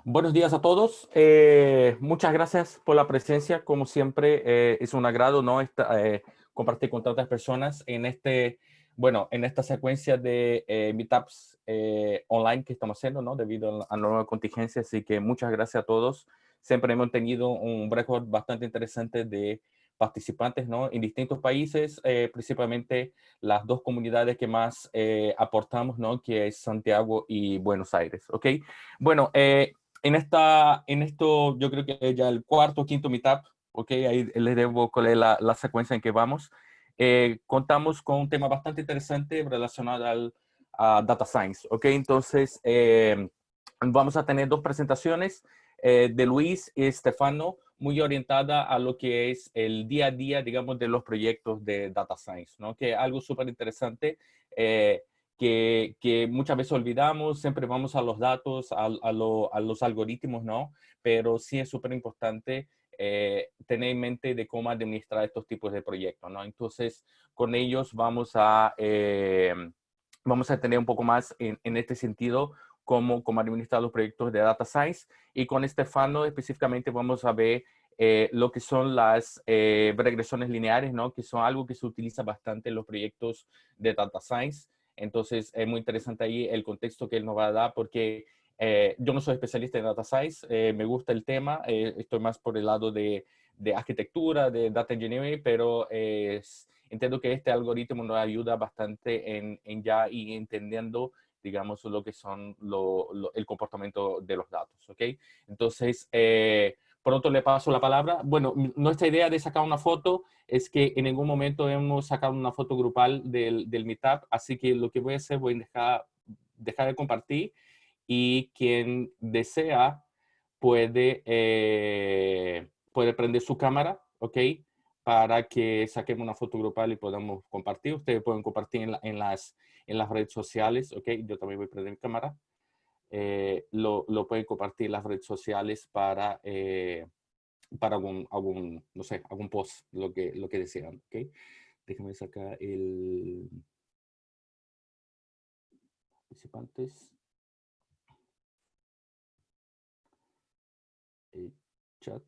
Buenos días a todos. Muchas gracias por la presencia. Como siempre, es un agrado, ¿no? Compartir con tantas personas en en esta secuencia de meetups online que estamos haciendo, ¿no? Debido a la nueva contingencia. Así que muchas gracias a todos. Siempre hemos tenido un récord bastante interesante de participantes, ¿no? En distintos países, principalmente las dos comunidades que más aportamos, ¿no? Que es Santiago y Buenos Aires, ¿ok? Bueno, en esto yo creo que es ya el cuarto o quinto meetup, ok, ahí les debo cuál es la secuencia en que vamos. Contamos con un tema bastante interesante relacionado a Data Science, ok, entonces vamos a tener dos presentaciones de Luis y Stefano, muy orientada a lo que es el día a día, digamos, de los proyectos de Data Science, ¿no? Que es algo súper interesante. Que muchas veces olvidamos, siempre vamos a los datos, a los algoritmos, ¿no? Pero sí es súper importante tener en mente de cómo administrar estos tipos de proyectos, ¿no? Entonces, con ellos vamos a tener un poco más en este sentido cómo administrar los proyectos de Data Science. Y con Estefano específicamente vamos a ver lo que son las regresiones lineares, ¿no? Que son algo que se utiliza bastante en los proyectos de Data Science. Entonces, es muy interesante ahí el contexto que él nos va a dar porque yo no soy especialista en Data Science, me gusta el tema, estoy más por el lado de arquitectura, de Data Engineering, pero entiendo que este algoritmo nos ayuda bastante en ya ir entendiendo, digamos, lo que son el comportamiento de los datos, ¿ok? Entonces, pronto le paso la palabra. Bueno, nuestra idea de sacar una foto es que en ningún momento hemos sacado una foto grupal del meetup, así que lo que voy a hacer, voy a dejar de compartir y quien desea puede prender su cámara, ¿ok? Para que saquemos una foto grupal y podamos compartir. Ustedes pueden compartir en las redes sociales, ¿ok? Yo también voy a prender mi cámara. Lo pueden compartir en las redes sociales para no sé, algún post, lo que desean, ¿ok? Déjame sacar el participantes, el chat.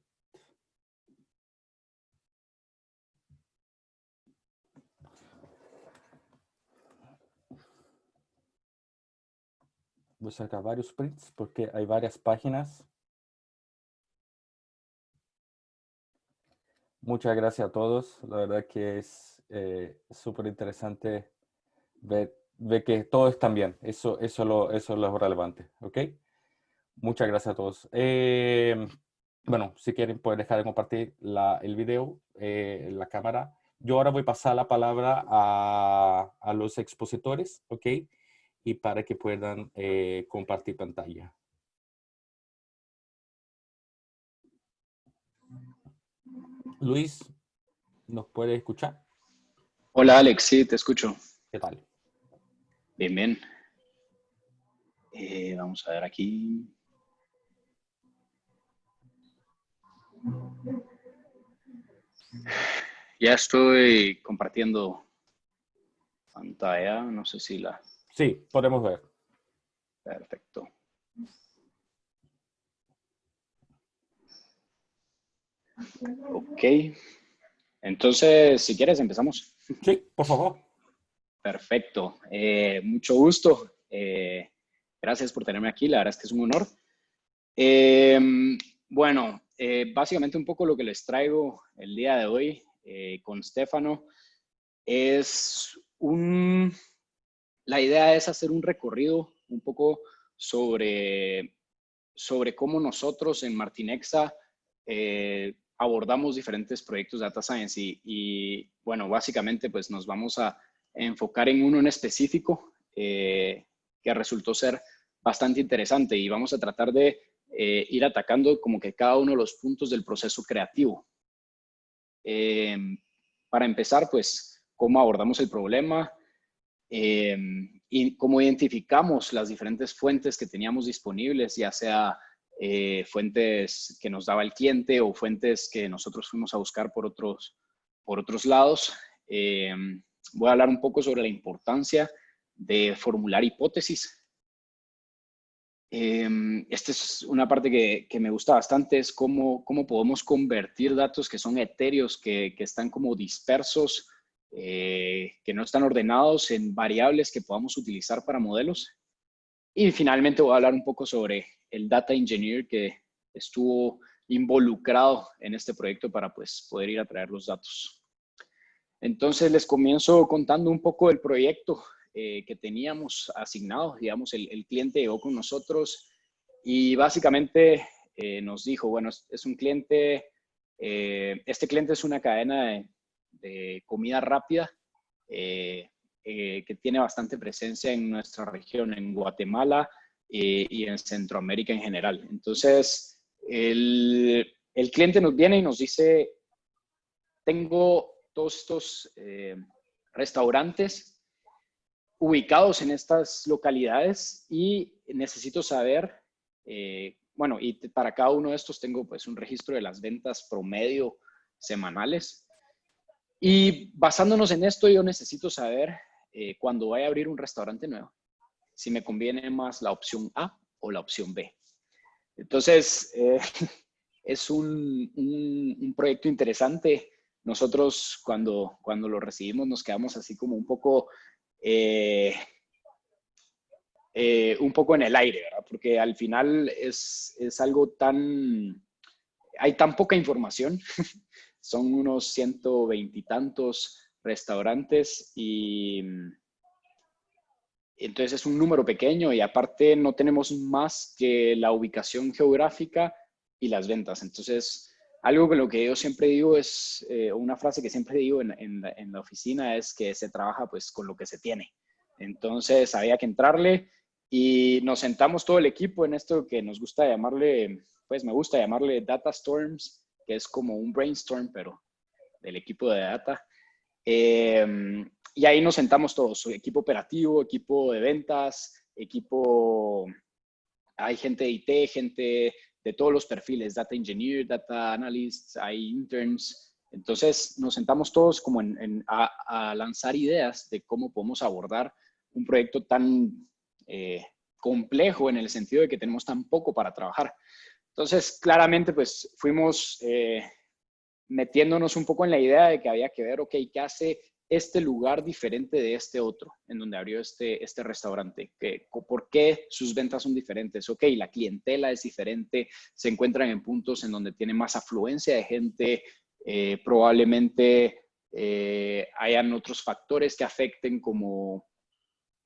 Voy a sacar varios prints porque hay varias páginas. Muchas gracias a todos. La verdad que es súper interesante ver que todos están bien. Eso es lo relevante. ¿Ok? Muchas gracias a todos. Bueno, si quieren pueden dejar de compartir el video, la cámara. Yo ahora voy a pasar la palabra a los expositores, ¿ok? Y para que puedan compartir pantalla. Luis, ¿nos puede escuchar? Hola Alex, sí, te escucho. ¿Qué tal? Bien, bien. Vamos a ver aquí. Ya estoy compartiendo pantalla, no sé si la... Sí, podemos ver. Perfecto. Ok. Entonces, si quieres, empezamos. Sí, por favor. Perfecto. Mucho gusto. Gracias por tenerme aquí. La verdad es que es un honor. Eh, bueno, básicamente un poco lo que les traigo el día de hoy con Stefano es la idea es hacer un recorrido un poco sobre cómo nosotros en Martinexa abordamos diferentes proyectos de Data Science bueno, básicamente pues nos vamos a enfocar en uno en específico que resultó ser bastante interesante y vamos a tratar de ir atacando como que cada uno de los puntos del proceso creativo. Eh, para empezar, pues, cómo abordamos el problema, y cómo identificamos las diferentes fuentes que teníamos disponibles, ya sea fuentes que nos daba el cliente o fuentes que nosotros fuimos a buscar por otros lados. Voy a hablar un poco sobre la importancia de formular hipótesis. Esta es una parte que me gusta bastante, es cómo podemos convertir datos que son etéreos, que están como dispersos, que no están ordenados en variables que podamos utilizar para modelos. Y finalmente voy a hablar un poco sobre el data engineer que estuvo involucrado en este proyecto para pues, poder ir a traer los datos. Entonces les comienzo contando un poco del proyecto que teníamos asignado. Digamos, el cliente llegó con nosotros y básicamente nos dijo, bueno, es un cliente, este cliente es una cadena de comida rápida que tiene bastante presencia en nuestra región, en Guatemala y en Centroamérica en general. Entonces, el cliente nos viene y nos dice, tengo todos estos restaurantes ubicados en estas localidades y necesito saber, bueno, y para cada uno de estos tengo pues un registro de las ventas promedio semanales. Y basándonos en esto, yo necesito saber cuando vaya a abrir un restaurante nuevo, si me conviene más la opción A o la opción B. Entonces, es un proyecto interesante. Nosotros cuando lo recibimos nos quedamos así como un poco en el aire, ¿verdad? Porque al final es algo hay tan poca información. Son unos 120 y tantos restaurantes y entonces es un número pequeño y aparte no tenemos más que la ubicación geográfica y las ventas. Entonces, algo que lo que yo siempre digo es, una frase que siempre digo en la oficina es que se trabaja pues con lo que se tiene. Entonces, había que entrarle y nos sentamos todo el equipo en esto que nos gusta llamarle, pues me gusta llamarle Data Storms, que es como un brainstorm, pero del equipo de data. Y ahí nos sentamos todos, equipo operativo, equipo de ventas, hay gente de IT, gente de todos los perfiles, data engineer, data analyst, hay interns. Entonces nos sentamos todos como a lanzar ideas de cómo podemos abordar un proyecto tan complejo en el sentido de que tenemos tan poco para trabajar. Entonces, claramente, pues fuimos metiéndonos un poco en la idea de que había que ver, ok, ¿qué hace este lugar diferente de este otro, en donde abrió este restaurante? ¿Por qué sus ventas son diferentes? Ok, la clientela es diferente, se encuentran en puntos en donde tiene más afluencia de gente, probablemente hayan otros factores que afecten, como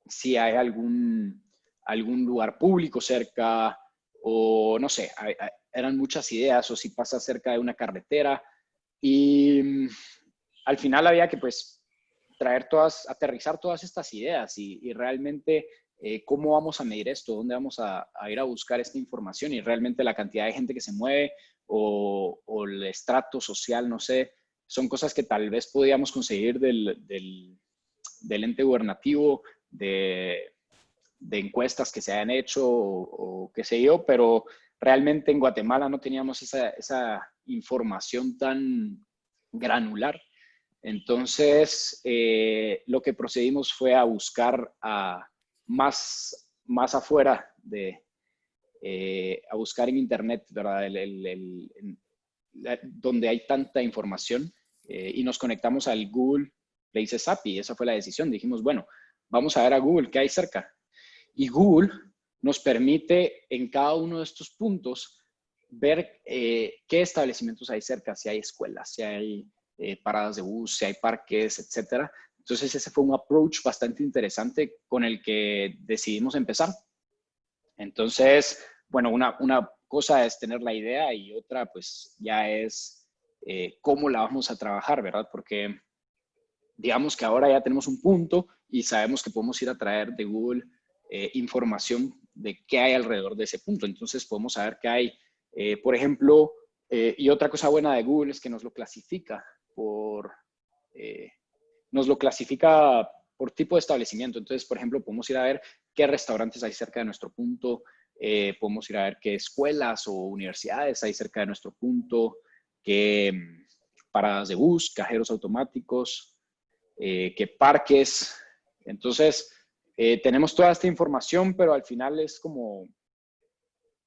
si hay algún lugar público cerca, o no sé, eran muchas ideas, o si pasa cerca de una carretera. Y al final había que pues aterrizar todas estas ideas y realmente cómo vamos a medir esto, dónde vamos a ir a buscar esta información y realmente la cantidad de gente que se mueve o el estrato social, no sé, son cosas que tal vez podíamos conseguir del ente gubernativo, de encuestas que se hayan hecho o qué sé yo, pero realmente en Guatemala no teníamos esa información tan granular. Entonces, lo que procedimos fue a buscar más afuera a buscar en internet, ¿verdad? Donde hay tanta información y nos conectamos al Google Places API. Esa fue la decisión. Dijimos, bueno, vamos a ver a Google qué hay cerca. Y Google nos permite en cada uno de estos puntos ver qué establecimientos hay cerca, si hay escuelas, si hay paradas de bus, si hay parques, etcétera. Entonces ese fue un approach bastante interesante con el que decidimos empezar. Entonces, bueno, una cosa es tener la idea y otra pues ya es cómo la vamos a trabajar, ¿verdad? Porque digamos que ahora ya tenemos un punto y sabemos que podemos ir a traer de Google información de qué hay alrededor de ese punto. Entonces podemos saber qué hay, por ejemplo, y otra cosa buena de Google es que nos lo clasifica por tipo de establecimiento. Entonces, por ejemplo, podemos ir a ver qué restaurantes hay cerca de nuestro punto, podemos ir a ver qué escuelas o universidades hay cerca de nuestro punto, qué paradas de bus, cajeros automáticos, qué parques. Entonces, tenemos toda esta información, pero al final es como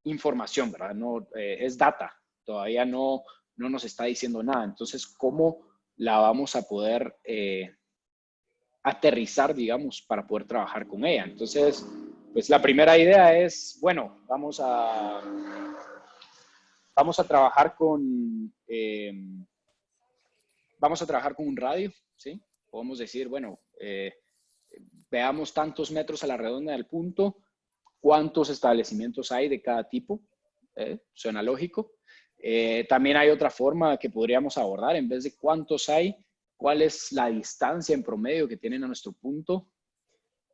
información, ¿verdad? No, es data, todavía no nos está diciendo nada. Entonces, ¿cómo la vamos a poder aterrizar, digamos, para poder trabajar con ella? Entonces, pues la primera idea es, bueno, vamos a trabajar con un radio, ¿sí? Podemos decir, bueno, veamos tantos metros a la redonda del punto, cuántos establecimientos hay de cada tipo, suena lógico. También hay otra forma que podríamos abordar, en vez de cuántos hay, cuál es la distancia en promedio que tienen a nuestro punto,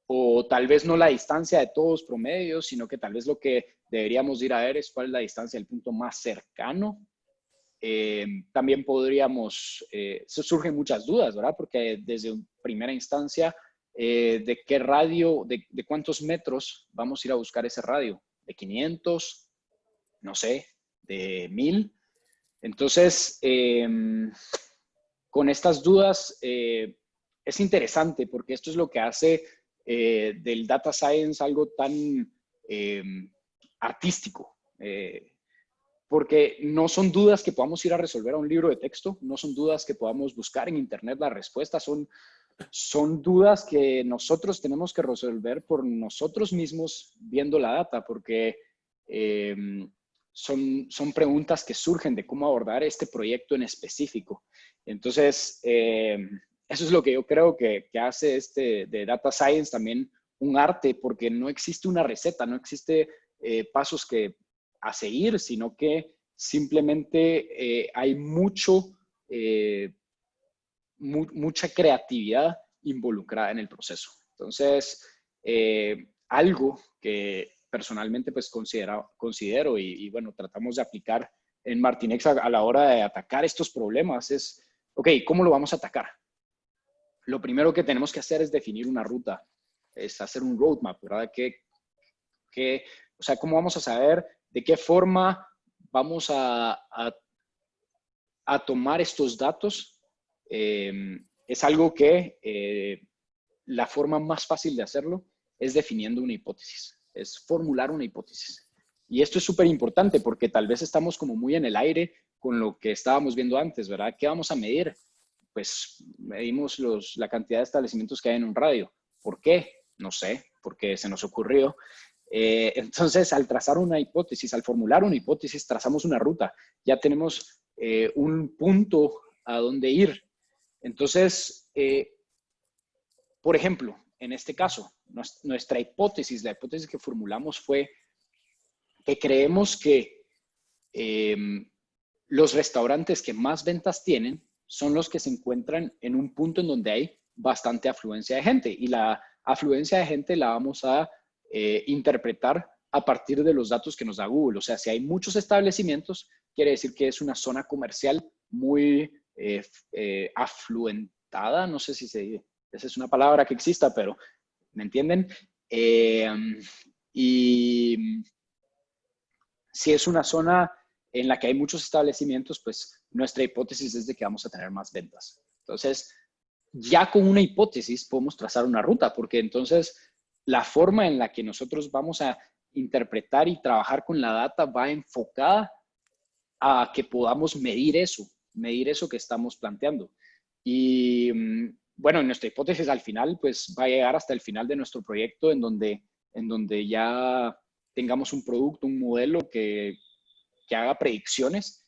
o tal vez no la distancia de todos promedios, sino que tal vez lo que deberíamos ir a ver es cuál es la distancia del punto más cercano. También podríamos, surgen muchas dudas, ¿verdad? Porque desde primera instancia, ¿de qué radio, de cuántos metros vamos a ir a buscar ese radio? ¿De 500? No sé, ¿de 1000? Entonces, con estas dudas, es interesante porque esto es lo que hace del data science algo tan artístico. Porque no son dudas que podamos ir a resolver a un libro de texto, no son dudas que podamos buscar en internet la respuesta, son dudas que nosotros tenemos que resolver por nosotros mismos viendo la data, porque son preguntas que surgen de cómo abordar este proyecto en específico. Entonces, eso es lo que yo creo que hace de Data Science también un arte, porque no existe una receta, no existe pasos a seguir, sino que simplemente hay mucha creatividad involucrada en el proceso. Entonces, algo que personalmente pues considero y bueno, tratamos de aplicar en Martinex a la hora de atacar estos problemas es, ok, ¿cómo lo vamos a atacar? Lo primero que tenemos que hacer es definir una ruta, es hacer un roadmap, ¿verdad? O sea, ¿cómo vamos a saber de qué forma vamos a tomar estos datos? Es algo que la forma más fácil de hacerlo es definiendo una hipótesis, es formular una hipótesis. Y esto es súper importante porque tal vez estamos como muy en el aire con lo que estábamos viendo antes, ¿verdad? ¿Qué vamos a medir? Pues medimos la cantidad de establecimientos que hay en un radio. ¿Por qué? No sé, porque se nos ocurrió. Entonces, al trazar una hipótesis, al formular una hipótesis, trazamos una ruta. Ya tenemos un punto a dónde ir. Entonces, por ejemplo, en este caso, nuestra hipótesis, la hipótesis que formulamos fue que creemos que los restaurantes que más ventas tienen son los que se encuentran en un punto en donde hay bastante afluencia de gente. Y la afluencia de gente la vamos a interpretar a partir de los datos que nos da Google. O sea, si hay muchos establecimientos, quiere decir que es una zona comercial muy afluentada. No sé si esa es una palabra que exista, pero ¿me entienden? Y si es una zona en la que hay muchos establecimientos, pues nuestra hipótesis es de que vamos a tener más ventas. Entonces, ya con una hipótesis podemos trazar una ruta, porque entonces la forma en la que nosotros vamos a interpretar y trabajar con la data va enfocada a que podamos medir eso que estamos planteando. Y bueno, nuestra hipótesis al final, pues va a llegar hasta el final de nuestro proyecto en donde ya tengamos un producto, un modelo que haga predicciones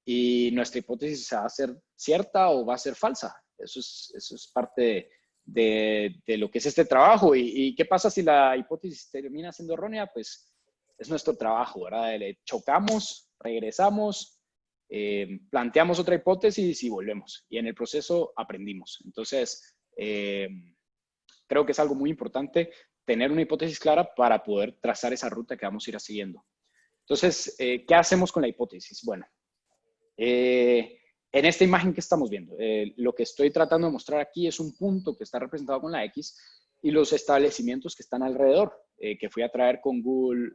y nuestra hipótesis va a ser cierta o va a ser falsa. Eso es parte de lo que es este trabajo. ¿Y qué pasa si la hipótesis termina siendo errónea? Pues es nuestro trabajo, ¿verdad? Le chocamos, regresamos, planteamos otra hipótesis y volvemos. Y en el proceso aprendimos. Entonces, creo que es algo muy importante tener una hipótesis clara para poder trazar esa ruta que vamos a ir siguiendo. Entonces, ¿qué hacemos con la hipótesis? Bueno, en esta imagen que estamos viendo, lo que estoy tratando de mostrar aquí es un punto que está representado con la X y los establecimientos que están alrededor, que fui a traer con Google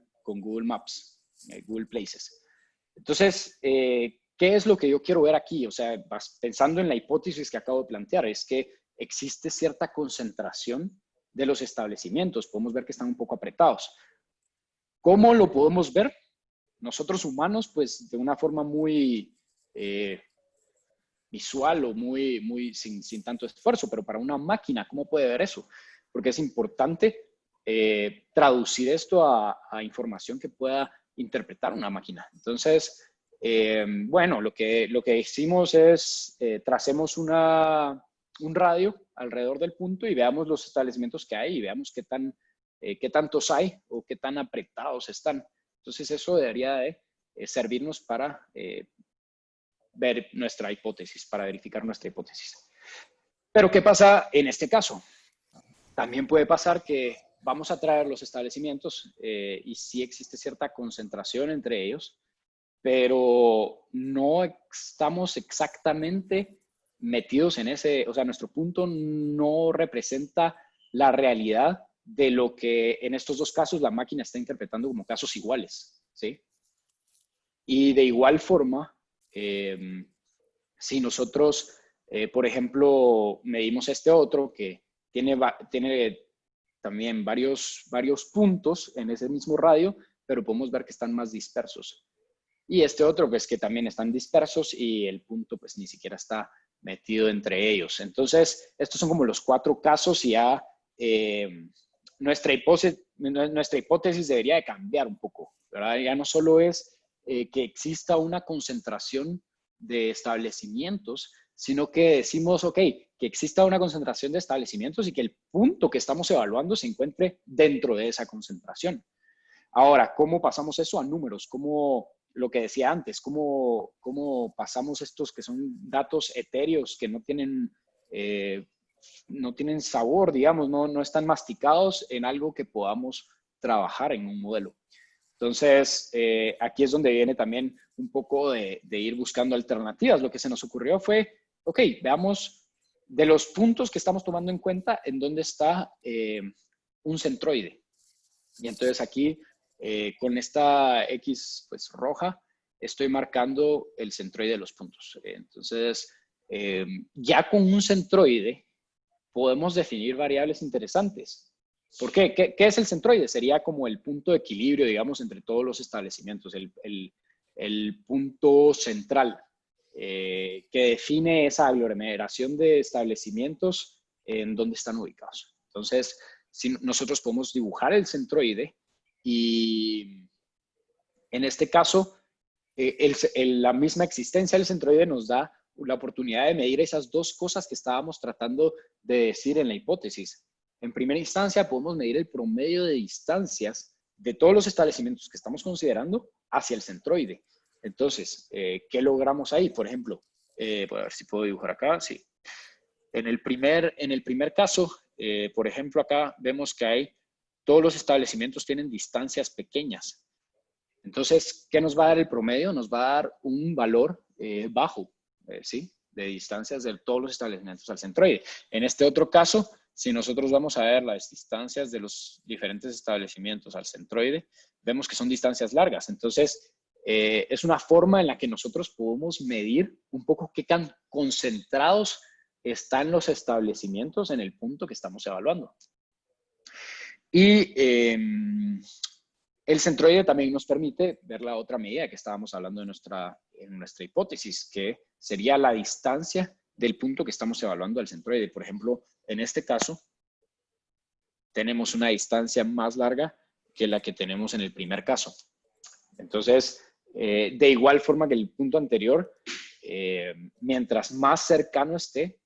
Maps, Google Places. Entonces, ¿qué es lo que yo quiero ver aquí? O sea, pensando en la hipótesis que acabo de plantear, es que existe cierta concentración de los establecimientos. Podemos ver que están un poco apretados. ¿Cómo lo podemos ver? nosotros humanos, pues de una forma muy visual o sin tanto esfuerzo, pero para una máquina, ¿cómo puede ver eso? Porque es importante traducir esto a información que pueda interpretar una máquina. Entonces, bueno, lo que hicimos es tracemos un radio alrededor del punto y veamos los establecimientos que hay y veamos qué tantos hay o qué tan apretados están. Entonces, eso debería de servirnos para ver nuestra hipótesis, para verificar nuestra hipótesis. Pero, ¿qué pasa en este caso? También puede pasar que vamos a traer los establecimientos y sí existe cierta concentración entre ellos, pero no estamos exactamente metidos en ese, o sea, nuestro punto no representa la realidad de lo que en estos dos casos la máquina está interpretando como casos iguales, ¿sí? Y de igual forma, si nosotros, por ejemplo, medimos este otro que tiene también varios puntos en ese mismo radio, pero podemos ver que están más dispersos. Y este otro, pues que también están dispersos y el punto pues ni siquiera está metido entre ellos. Entonces, estos son como los 4 casos y ya nuestra hipótesis debería de cambiar un poco, ¿verdad? Ya no solo es que exista una concentración de establecimientos, sino que decimos, ok, que exista una concentración de establecimientos y que el punto que estamos evaluando se encuentre dentro de esa concentración. Ahora, ¿cómo pasamos eso a números? ¿Cómo, lo que decía antes, cómo pasamos estos que son datos etéreos que no tienen sabor, digamos, no están masticados en algo que podamos trabajar en un modelo? Entonces, aquí es donde viene también un poco de ir buscando alternativas. Lo que se nos ocurrió fue, ok, veamos de los puntos que estamos tomando en cuenta en dónde está un centroide. Y entonces aquí, con esta X pues, roja, estoy marcando el centroide de los puntos. Entonces, ya con un centroide podemos definir variables interesantes. ¿Por qué? ¿Qué es el centroide? Sería como el punto de equilibrio, digamos, entre todos los establecimientos, el punto central que define esa aglomeración de establecimientos en donde están ubicados. Entonces, si nosotros podemos dibujar el centroide y en este caso, la misma existencia del centroide nos da la oportunidad de medir esas dos cosas que estábamos tratando de decir en la hipótesis. En primera instancia, podemos medir el promedio de distancias de todos los establecimientos que estamos considerando hacia el centroide. Entonces, ¿qué logramos ahí? Por ejemplo, voy a ver si puedo dibujar acá. Sí. En el primer caso, por ejemplo, acá vemos que todos los establecimientos tienen distancias pequeñas. Entonces, ¿qué nos va a dar el promedio? Nos va a dar un valor bajo, ¿sí? De distancias de todos los establecimientos al centroide. En este otro caso, si nosotros vamos a ver las distancias de los diferentes establecimientos al centroide, vemos que son distancias largas. Entonces, es una forma en la que nosotros podemos medir un poco qué tan concentrados están los establecimientos en el punto que estamos evaluando. Y el centroide también nos permite ver la otra medida que estábamos hablando en nuestra hipótesis, que sería la distancia del punto que estamos evaluando al centroide. Por ejemplo, en este caso, tenemos una distancia más larga que la que tenemos en el primer caso. Entonces, de igual forma que el punto anterior, mientras más cercano esté,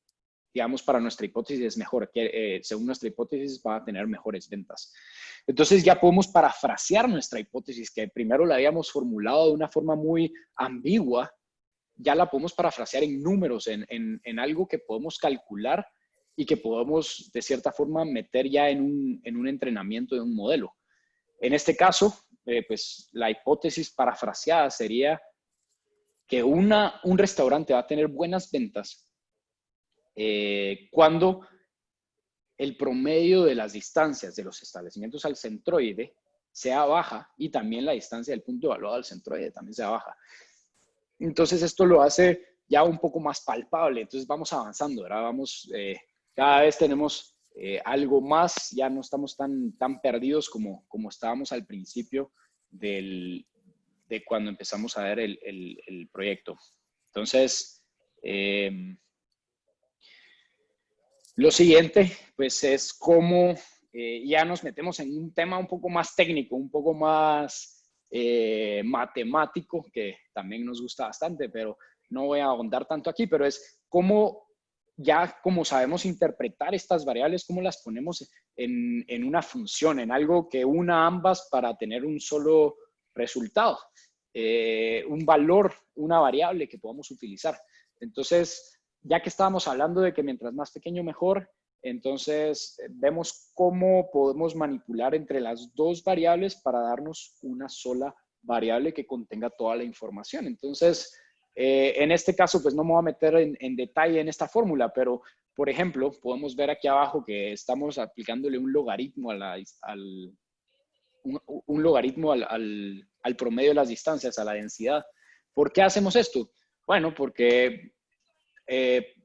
digamos, para nuestra hipótesis es mejor, que según nuestra hipótesis va a tener mejores ventas. Entonces ya podemos parafrasear nuestra hipótesis, que primero la habíamos formulado de una forma muy ambigua, ya la podemos parafrasear en números, en algo que podemos calcular y que podemos de cierta forma meter ya en un entrenamiento de un modelo. En este caso, pues la hipótesis parafraseada sería que un restaurante va a tener buenas ventas cuando el promedio de las distancias de los establecimientos al centroide sea baja y también la distancia del punto evaluado al centroide también sea baja. Entonces esto lo hace ya un poco más palpable. Entonces vamos avanzando, ¿verdad? Cada vez tenemos algo más, ya no estamos tan perdidos como estábamos al principio del de cuando empezamos a ver el proyecto. Entonces, lo siguiente, pues es cómo ya nos metemos en un tema un poco más técnico, un poco más matemático, que también nos gusta bastante, pero no voy a ahondar tanto aquí, pero es cómo ya como sabemos interpretar estas variables, cómo las ponemos en una función, en algo que una ambas para tener un solo resultado, un valor, una variable que podamos utilizar. Entonces, ya que estábamos hablando de que mientras más pequeño mejor, entonces vemos cómo podemos manipular entre las dos variables para darnos una sola variable que contenga toda la información. Entonces, en este caso, pues no me voy a meter en detalle en esta fórmula, pero, por ejemplo, podemos ver aquí abajo que estamos aplicándole un logaritmo un logaritmo al promedio de las distancias, a la densidad. ¿Por qué hacemos esto? Bueno, porque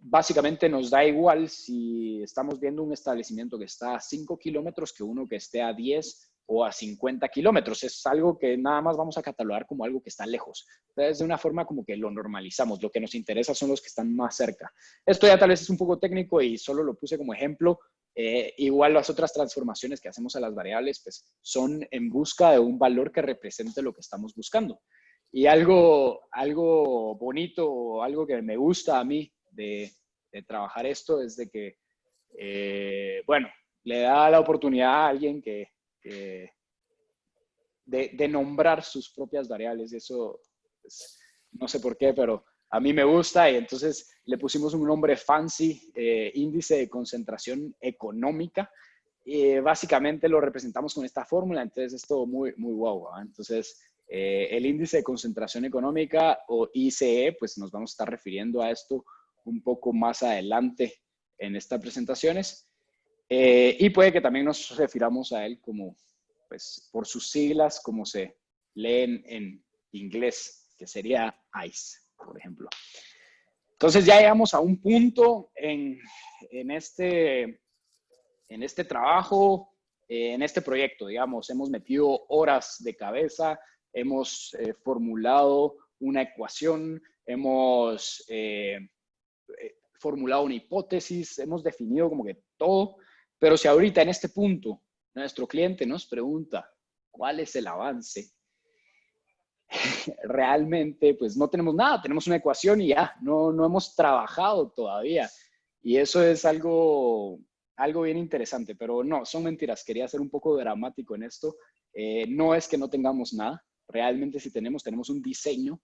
básicamente nos da igual si estamos viendo un establecimiento que está a 5 kilómetros que uno que esté a 10 o a 50 kilómetros. Es algo que nada más vamos a catalogar como algo que está lejos. Entonces, de una forma como que lo normalizamos. Lo que nos interesa son los que están más cerca. Esto ya tal vez es un poco técnico y solo lo puse como ejemplo. Igual las otras transformaciones que hacemos a las variables pues, son en busca de un valor que represente lo que estamos buscando. Y algo bonito o algo que me gusta a mí de trabajar esto es de que, bueno, le da la oportunidad a alguien de nombrar sus propias variables. Eso, pues, no sé por qué, pero a mí me gusta y entonces le pusimos un nombre fancy, índice de concentración económica. Y básicamente lo representamos con esta fórmula, entonces es todo muy, muy guau. ¿Eh? Entonces, el índice de concentración económica o ICE, pues nos vamos a estar refiriendo a esto un poco más adelante en estas presentaciones. Y puede que también nos refiramos a él como, pues, por sus siglas, como se leen en inglés, que sería ICE, por ejemplo. Entonces ya llegamos a un punto en este trabajo, en este proyecto, digamos, hemos metido horas de cabeza, hemos formulado una ecuación, hemos formulado una hipótesis, hemos definido como que todo, pero si ahorita en este punto nuestro cliente nos pregunta cuál es el avance, realmente pues no tenemos nada, tenemos una ecuación y ya, no hemos trabajado todavía. Y eso es algo bien interesante, pero no, son mentiras. Quería ser un poco dramático en esto. No es que no tengamos nada, realmente si tenemos un diseño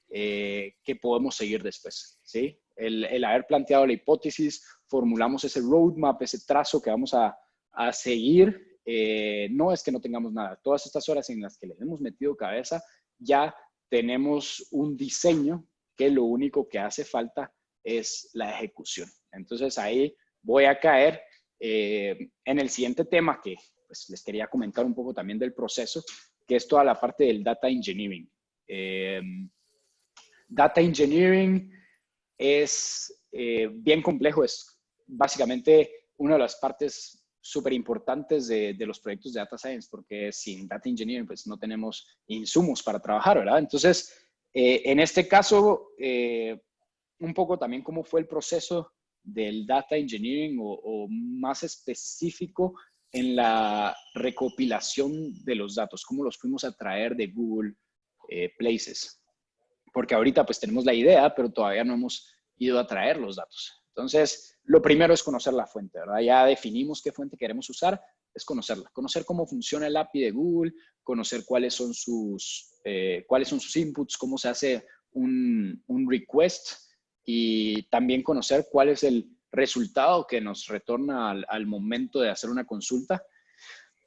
que podemos seguir después, ¿sí? El haber planteado la hipótesis, formulamos ese roadmap, ese trazo que vamos a seguir, no es que no tengamos nada. Todas estas horas en las que le hemos metido cabeza, ya tenemos un diseño que lo único que hace falta es la ejecución. Entonces ahí voy a caer en el siguiente tema que pues, les quería comentar un poco también del proceso, que es toda la parte del data engineering. Data engineering es bien complejo, es básicamente una de las partes súper importantes de los proyectos de Data Science, porque sin Data Engineering pues no tenemos insumos para trabajar, ¿verdad? Entonces, en este caso, un poco también cómo fue el proceso del Data Engineering o más específico en la recopilación de los datos, cómo los fuimos a traer de Google Places. Porque ahorita pues tenemos la idea, pero todavía no hemos ido a traer los datos. Entonces, lo primero es conocer la fuente, ¿verdad? Ya definimos qué fuente queremos usar, es conocerla. Conocer cómo funciona el API de Google, conocer cuáles son sus inputs, cómo se hace un request y también conocer cuál es el resultado que nos retorna al momento de hacer una consulta.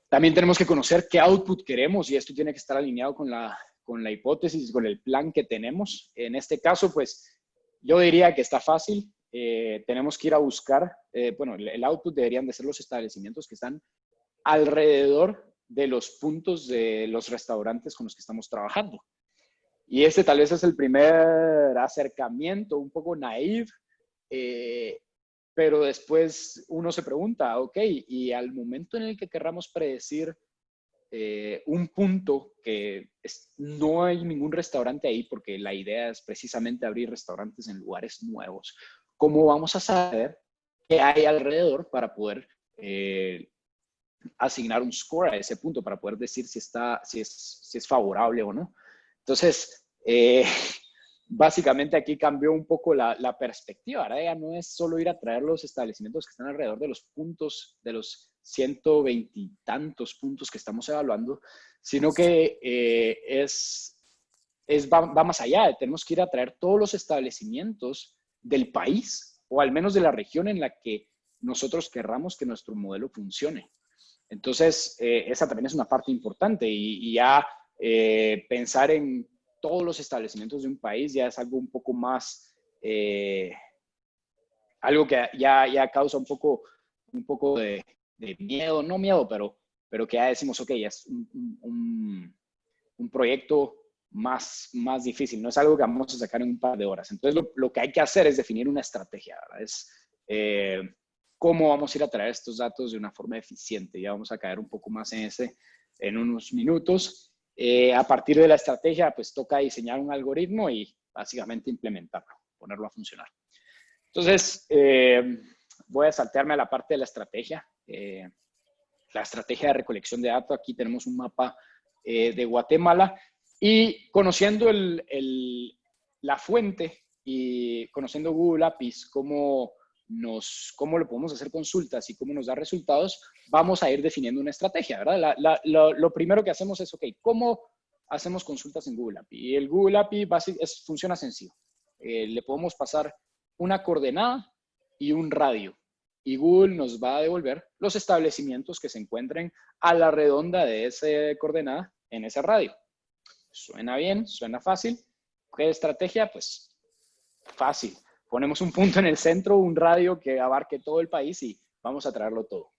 También tenemos que conocer qué output queremos y esto tiene que estar alineado con la hipótesis, con el plan que tenemos. En este caso, pues yo diría que está fácil. Tenemos que ir a buscar, bueno, el output deberían de ser los establecimientos que están alrededor de los puntos de los restaurantes con los que estamos trabajando. Y este tal vez es el primer acercamiento, un poco naive, pero después uno se pregunta, ok, y al momento en el que querramos predecir un punto que no hay ningún restaurante ahí, porque la idea es precisamente abrir restaurantes en lugares nuevos. ¿Cómo vamos a saber qué hay alrededor para poder asignar un score a ese punto, para poder decir si es favorable o no? Entonces, básicamente aquí cambió un poco la perspectiva. Ahora ya no es solo ir a traer los establecimientos que están alrededor de los puntos, de los 120 y tantos puntos que estamos evaluando, sino que va más allá. Tenemos que ir a traer todos los establecimientos del país, o al menos de la región en la que nosotros querramos que nuestro modelo funcione. Entonces, esa también es una parte importante, y ya pensar en todos los establecimientos de un país ya es algo un poco más, algo que ya causa un poco de miedo, no miedo, pero que ya decimos, ok, ya es un proyecto más difícil, no es algo que vamos a sacar en un par de horas. Entonces, lo que hay que hacer es definir una estrategia, ¿verdad? Es cómo vamos a ir a traer estos datos de una forma eficiente. Ya vamos a caer un poco más en unos minutos. A partir de la estrategia, pues toca diseñar un algoritmo y básicamente implementarlo, ponerlo a funcionar. Entonces, voy a saltearme a la parte de la estrategia. La estrategia de recolección de datos. Aquí tenemos un mapa de Guatemala, y conociendo la fuente y conociendo Google APIs, cómo le podemos hacer consultas y cómo nos da resultados, vamos a ir definiendo una estrategia, ¿verdad? Lo primero que hacemos es, ok, ¿cómo hacemos consultas en Google API? Y el Google API funciona sencillo. Le podemos pasar una coordenada y un radio, y Google nos va a devolver los establecimientos que se encuentren a la redonda de esa coordenada en ese radio. Suena bien, suena fácil. ¿Qué estrategia? Pues fácil. Ponemos un punto en el centro, un radio que abarque todo el país, y vamos a traerlo todo.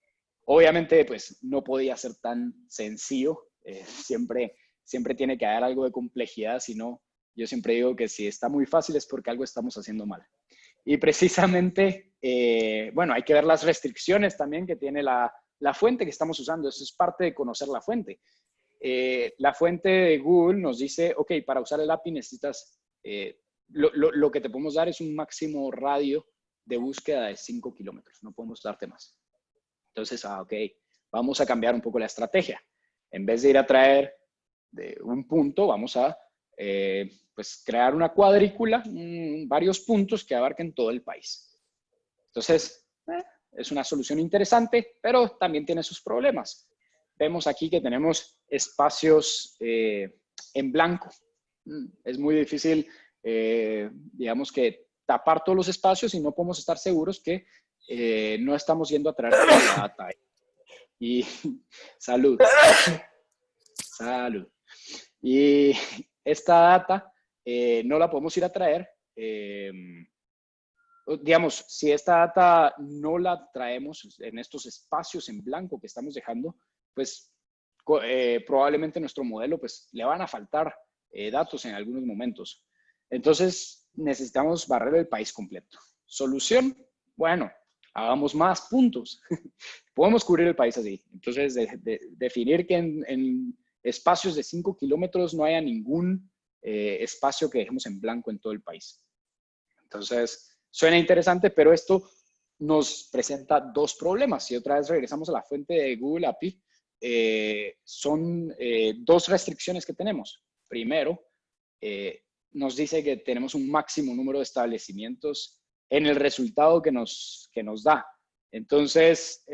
Obviamente, pues no podía ser tan sencillo. Siempre tiene que haber algo de complejidad, si no, yo siempre digo que si está muy fácil es porque algo estamos haciendo mal. Y precisamente, bueno, hay que ver las restricciones también que tiene la fuente que estamos usando. Eso es parte de conocer la fuente. La fuente de Google nos dice, ok, para usar el API necesitas, lo que te podemos dar es un máximo radio de búsqueda de 5 kilómetros. No podemos darte más. Entonces, ok, vamos a cambiar un poco la estrategia. En vez de ir a traer de un punto, vamos a pues crear una cuadrícula, varios puntos que abarquen todo el país. Entonces, es una solución interesante, pero también tiene sus problemas. Vemos aquí que tenemos espacios en blanco. Es muy difícil, digamos, que tapar todos los espacios, y no podemos estar seguros que no estamos yendo a traer toda la data. Y salud. Salud. Y esta data no la podemos ir a traer. Digamos, si esta data no la traemos en estos espacios en blanco que estamos dejando, pues probablemente nuestro modelo pues le van a faltar datos en algunos momentos. Entonces necesitamos barrer el país completo. Solución, bueno, hagamos más puntos. Podemos cubrir el país así. Entonces definir que en espacios de 5 kilómetros no haya ningún espacio que dejemos en blanco en todo el país. Entonces, suena interesante, pero esto nos presenta dos problemas. Si otra vez regresamos a la fuente de Google API, son dos restricciones que tenemos. Primero, nos dice que tenemos un máximo número de establecimientos en el resultado que nos da. Entonces,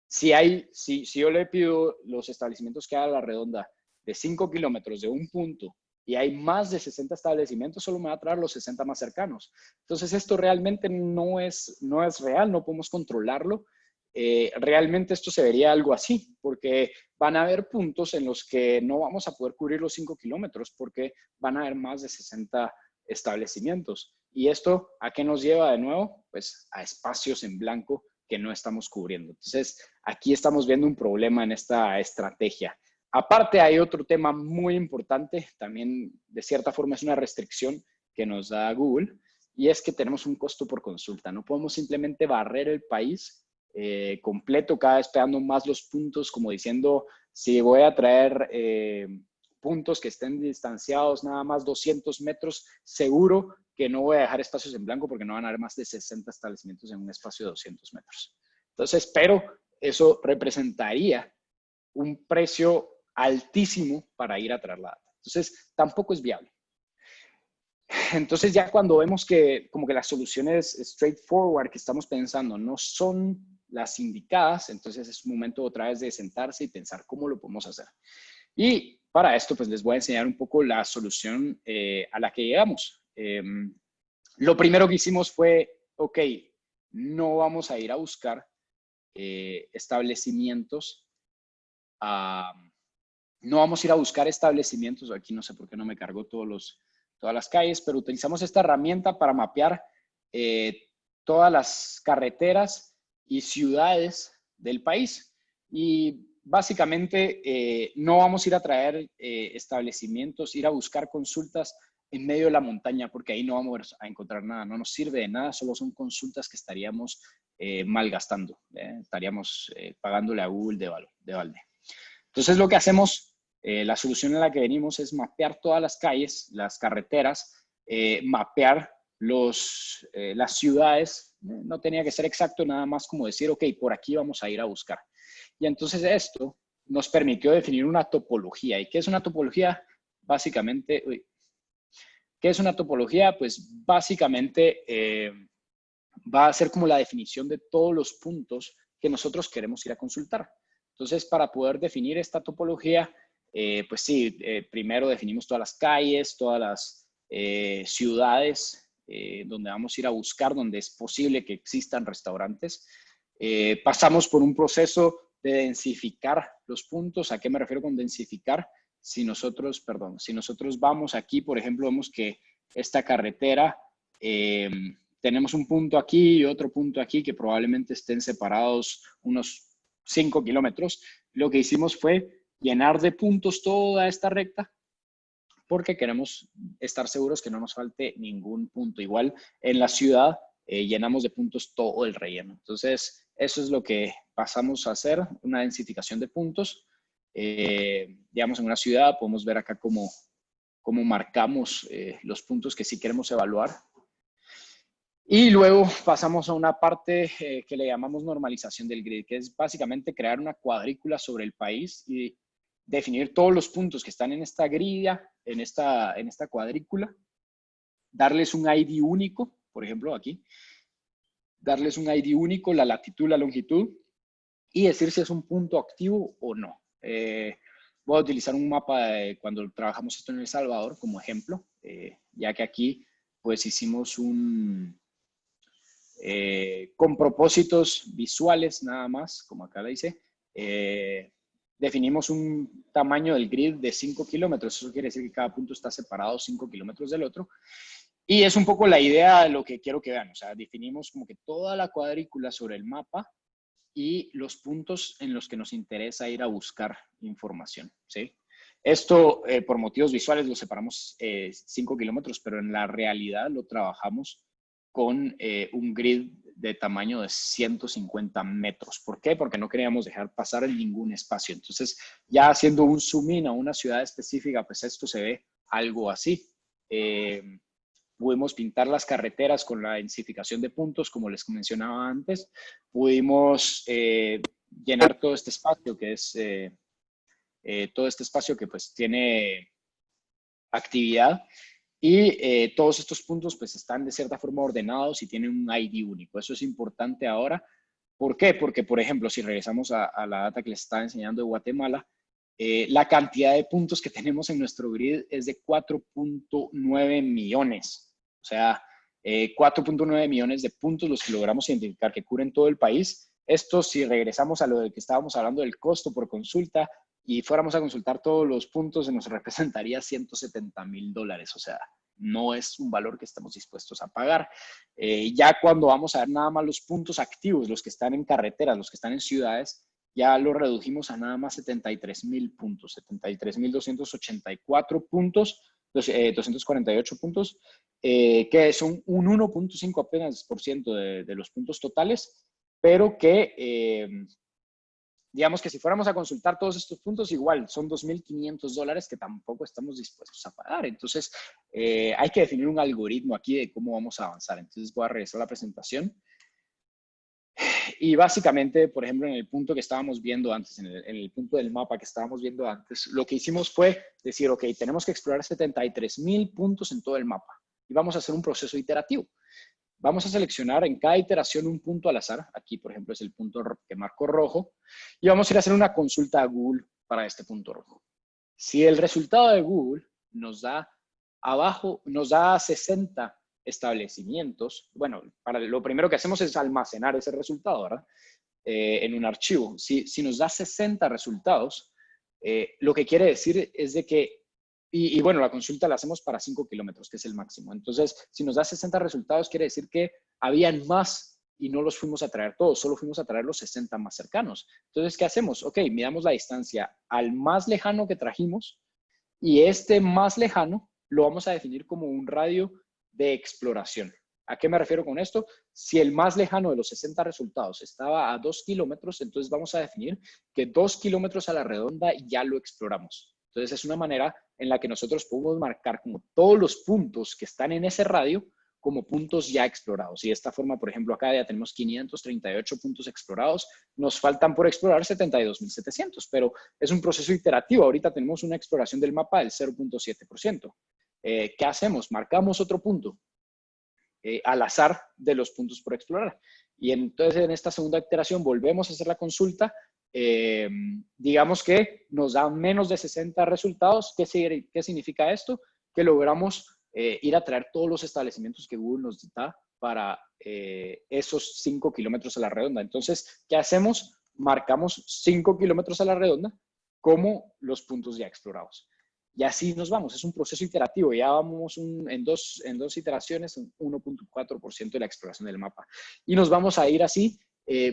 si yo le pido los establecimientos que hay a la redonda de 5 kilómetros de un punto, y hay más de 60 establecimientos, solo me va a traer los 60 más cercanos. Entonces, esto realmente no es real, no podemos controlarlo. Realmente esto se vería algo así, porque van a haber puntos en los que no vamos a poder cubrir los 5 kilómetros, porque van a haber más de 60 establecimientos. ¿Y esto a qué nos lleva de nuevo? Pues a espacios en blanco que no estamos cubriendo. Entonces, aquí estamos viendo un problema en esta estrategia. Aparte, hay otro tema muy importante, también de cierta forma es una restricción que nos da Google, y es que tenemos un costo por consulta. No podemos simplemente barrer el país completo, cada vez pegando más los puntos, como diciendo, si voy a traer puntos que estén distanciados nada más 200 metros, seguro que no voy a dejar espacios en blanco porque no van a haber más de 60 establecimientos en un espacio de 200 metros. Entonces, pero eso representaría un precio altísimo para ir a traer la data. Entonces, tampoco es viable. Entonces, ya cuando vemos que como que las soluciones straightforward que estamos pensando no son las indicadas, entonces es un momento otra vez de sentarse y pensar cómo lo podemos hacer. Y para esto, pues les voy a enseñar un poco la solución a la que llegamos. Lo primero que hicimos fue, ok, no vamos a ir a buscar establecimientos, no vamos a ir a buscar establecimientos, aquí no sé por qué no me cargó todas las calles, pero utilizamos esta herramienta para mapear todas las carreteras y ciudades del país. Y básicamente no vamos a ir a traer establecimientos, ir a buscar consultas en medio de la montaña, porque ahí no vamos a encontrar nada, no nos sirve de nada, solo son consultas que estaríamos malgastando, estaríamos pagándole a Google de balde. Entonces lo que hacemos, la solución en la que venimos es mapear todas las calles, las carreteras, mapear las ciudades, no tenía que ser exacto, nada más como decir, ok, por aquí vamos a ir a buscar. Y entonces esto nos permitió definir una topología. ¿Y qué es una topología? Básicamente, ¿qué es una topología? Pues básicamente va a ser como la definición de todos los puntos que nosotros queremos ir a consultar. Entonces, para poder definir esta topología, pues sí, primero definimos todas las calles, todas las ciudades donde vamos a ir a buscar, donde es posible que existan restaurantes. Pasamos por un proceso de densificar los puntos. ¿A qué me refiero con densificar? Si nosotros vamos aquí, por ejemplo, vemos que esta carretera, tenemos un punto aquí y otro punto aquí que probablemente estén separados unos 5 kilómetros. Lo que hicimos fue llenar de puntos toda esta recta porque queremos estar seguros que no nos falte ningún punto. Igual en la ciudad llenamos de puntos todo el relleno. Entonces, eso es lo que pasamos a hacer, una densificación de puntos. Digamos, en una ciudad podemos ver acá cómo marcamos los puntos que sí queremos evaluar. Y luego pasamos a una parte que le llamamos normalización del grid, que es básicamente crear una cuadrícula sobre el país y definir todos los puntos que están en esta grilla, en esta cuadrícula, darles un ID único, por ejemplo aquí, darles un ID único, la latitud, la longitud, y decir si es un punto activo o no. Voy a utilizar un mapa de cuando trabajamos esto en El Salvador como ejemplo, ya que aquí pues hicimos con propósitos visuales nada más, como acá le dice, definimos un tamaño del grid de 5 kilómetros. Eso quiere decir que cada punto está separado 5 kilómetros del otro. Y es un poco la idea de lo que quiero que vean. O sea, definimos como que toda la cuadrícula sobre el mapa y los puntos en los que nos interesa ir a buscar información, ¿sí? Esto, por motivos visuales, lo separamos 5 kilómetros, pero en la realidad lo trabajamos con un grid de tamaño de 150 metros. ¿Por qué? Porque no queríamos dejar pasar en ningún espacio. Entonces, ya haciendo un zoom in a una ciudad específica, pues esto se ve algo así. Pudimos pintar las carreteras con la densificación de puntos, como les mencionaba antes. Pudimos llenar todo este espacio, que es todo este espacio que pues tiene actividad. Y todos estos puntos pues están de cierta forma ordenados y tienen un ID único. Eso es importante ahora. ¿Por qué? Porque, por ejemplo, si regresamos a la data que les estaba enseñando de Guatemala, la cantidad de puntos que tenemos en nuestro grid es de 4.9 millones. O sea, 4.9 millones de puntos los que logramos identificar que cubren todo el país. Esto, si regresamos a lo de que estábamos hablando del costo por consulta, y fuéramos a consultar todos los puntos, se nos representaría $170,000. O sea, no es un valor que estamos dispuestos a pagar. Ya cuando vamos a ver nada más los puntos activos, los que están en carreteras, los que están en ciudades, ya lo redujimos a nada más 73,000 puntos, 73,284 puntos, 248 puntos, que son un 1.5 apenas por ciento de los puntos totales. pero que, digamos que si fuéramos a consultar todos estos puntos, igual son $2,500 que tampoco estamos dispuestos a pagar. Entonces, hay que definir un algoritmo aquí de cómo vamos a avanzar. Entonces, voy a regresar a la presentación. Y básicamente, por ejemplo, en el punto que estábamos viendo antes, en el punto del mapa que estábamos viendo antes, lo que hicimos fue decir, ok, tenemos que explorar 73,000 puntos en todo el mapa y vamos a hacer un proceso iterativo. Vamos a seleccionar en cada iteración un punto al azar. Aquí, por ejemplo, es el punto que marco rojo. Y vamos a ir a hacer una consulta a Google para este punto rojo. Si el resultado de Google nos da abajo, nos da 60 establecimientos, bueno, lo primero que hacemos es almacenar ese resultado, ¿verdad? En un archivo. Si nos da 60 resultados, lo que quiere decir es de que, y bueno, la consulta la hacemos para 5 kilómetros, que es el máximo. Entonces, si nos da 60 resultados, quiere decir que habían más y no los fuimos a traer todos, solo fuimos a traer los 60 más cercanos. Entonces, ¿qué hacemos? Ok, midamos la distancia al más lejano que trajimos y este más lejano lo vamos a definir como un radio de exploración. ¿A qué me refiero con esto? Si el más lejano de los 60 resultados estaba a 2 kilómetros, entonces vamos a definir que 2 kilómetros a la redonda ya lo exploramos. Entonces es una manera en la que nosotros podemos marcar como todos los puntos que están en ese radio como puntos ya explorados. Y de esta forma, por ejemplo, acá ya tenemos 538 puntos explorados. Nos faltan por explorar 72,700, pero es un proceso iterativo. Ahorita tenemos una exploración del mapa del 0,7%. ¿Qué hacemos? Marcamos otro punto al azar de los puntos por explorar. Y entonces en esta segunda iteración volvemos a hacer la consulta. Digamos que nos da menos de 60 resultados. ¿Qué significa esto? Que logramos ir a traer todos los establecimientos que Google nos da para esos 5 kilómetros a la redonda. Entonces, ¿qué hacemos? Marcamos 5 kilómetros a la redonda como los puntos ya explorados. Y así nos vamos, es un proceso iterativo, ya vamos en dos iteraciones, un 1,4% de la exploración del mapa. Y nos vamos a ir así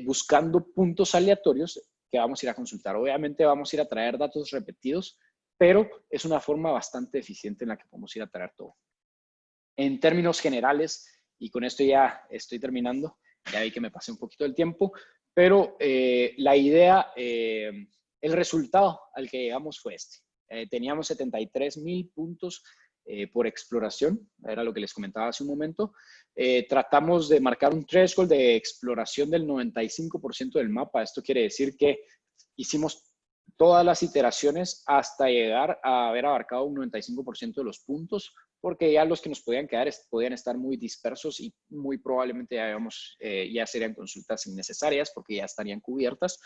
buscando puntos aleatorios que vamos a ir a consultar. Obviamente vamos a ir a traer datos repetidos, pero es una forma bastante eficiente en la que podemos ir a traer todo. En términos generales, y con esto ya estoy terminando, ya vi que me pasé un poquito del tiempo, pero la idea, el resultado al que llegamos fue este. Teníamos 73,000 puntos por exploración, era lo que les comentaba hace un momento. Tratamos de marcar un threshold de exploración del 95% del mapa. Esto quiere decir que hicimos todas las iteraciones hasta llegar a haber abarcado un 95% de los puntos, porque ya los que nos podían quedar podían estar muy dispersos y muy probablemente ya serían consultas innecesarias porque ya estarían cubiertas.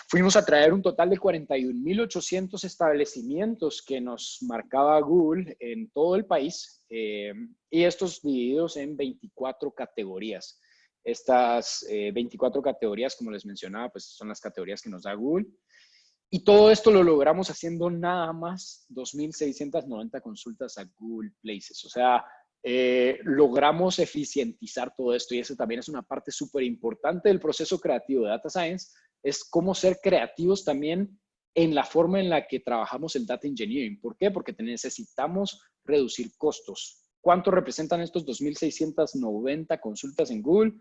Fuimos a traer un total de 41,800 establecimientos que nos marcaba Google en todo el país, y estos divididos en 24 categorías. Estas 24 categorías, como les mencionaba, pues son las categorías que nos da Google. Y todo esto lo logramos haciendo nada más 2,690 consultas a Google Places. O sea, logramos eficientizar todo esto, y eso también es una parte súper importante del proceso creativo de Data Science, es cómo ser creativos también en la forma en la que trabajamos el Data Engineering. ¿Por qué? Porque necesitamos reducir costos. ¿Cuánto representan estos 2,690 consultas en Google?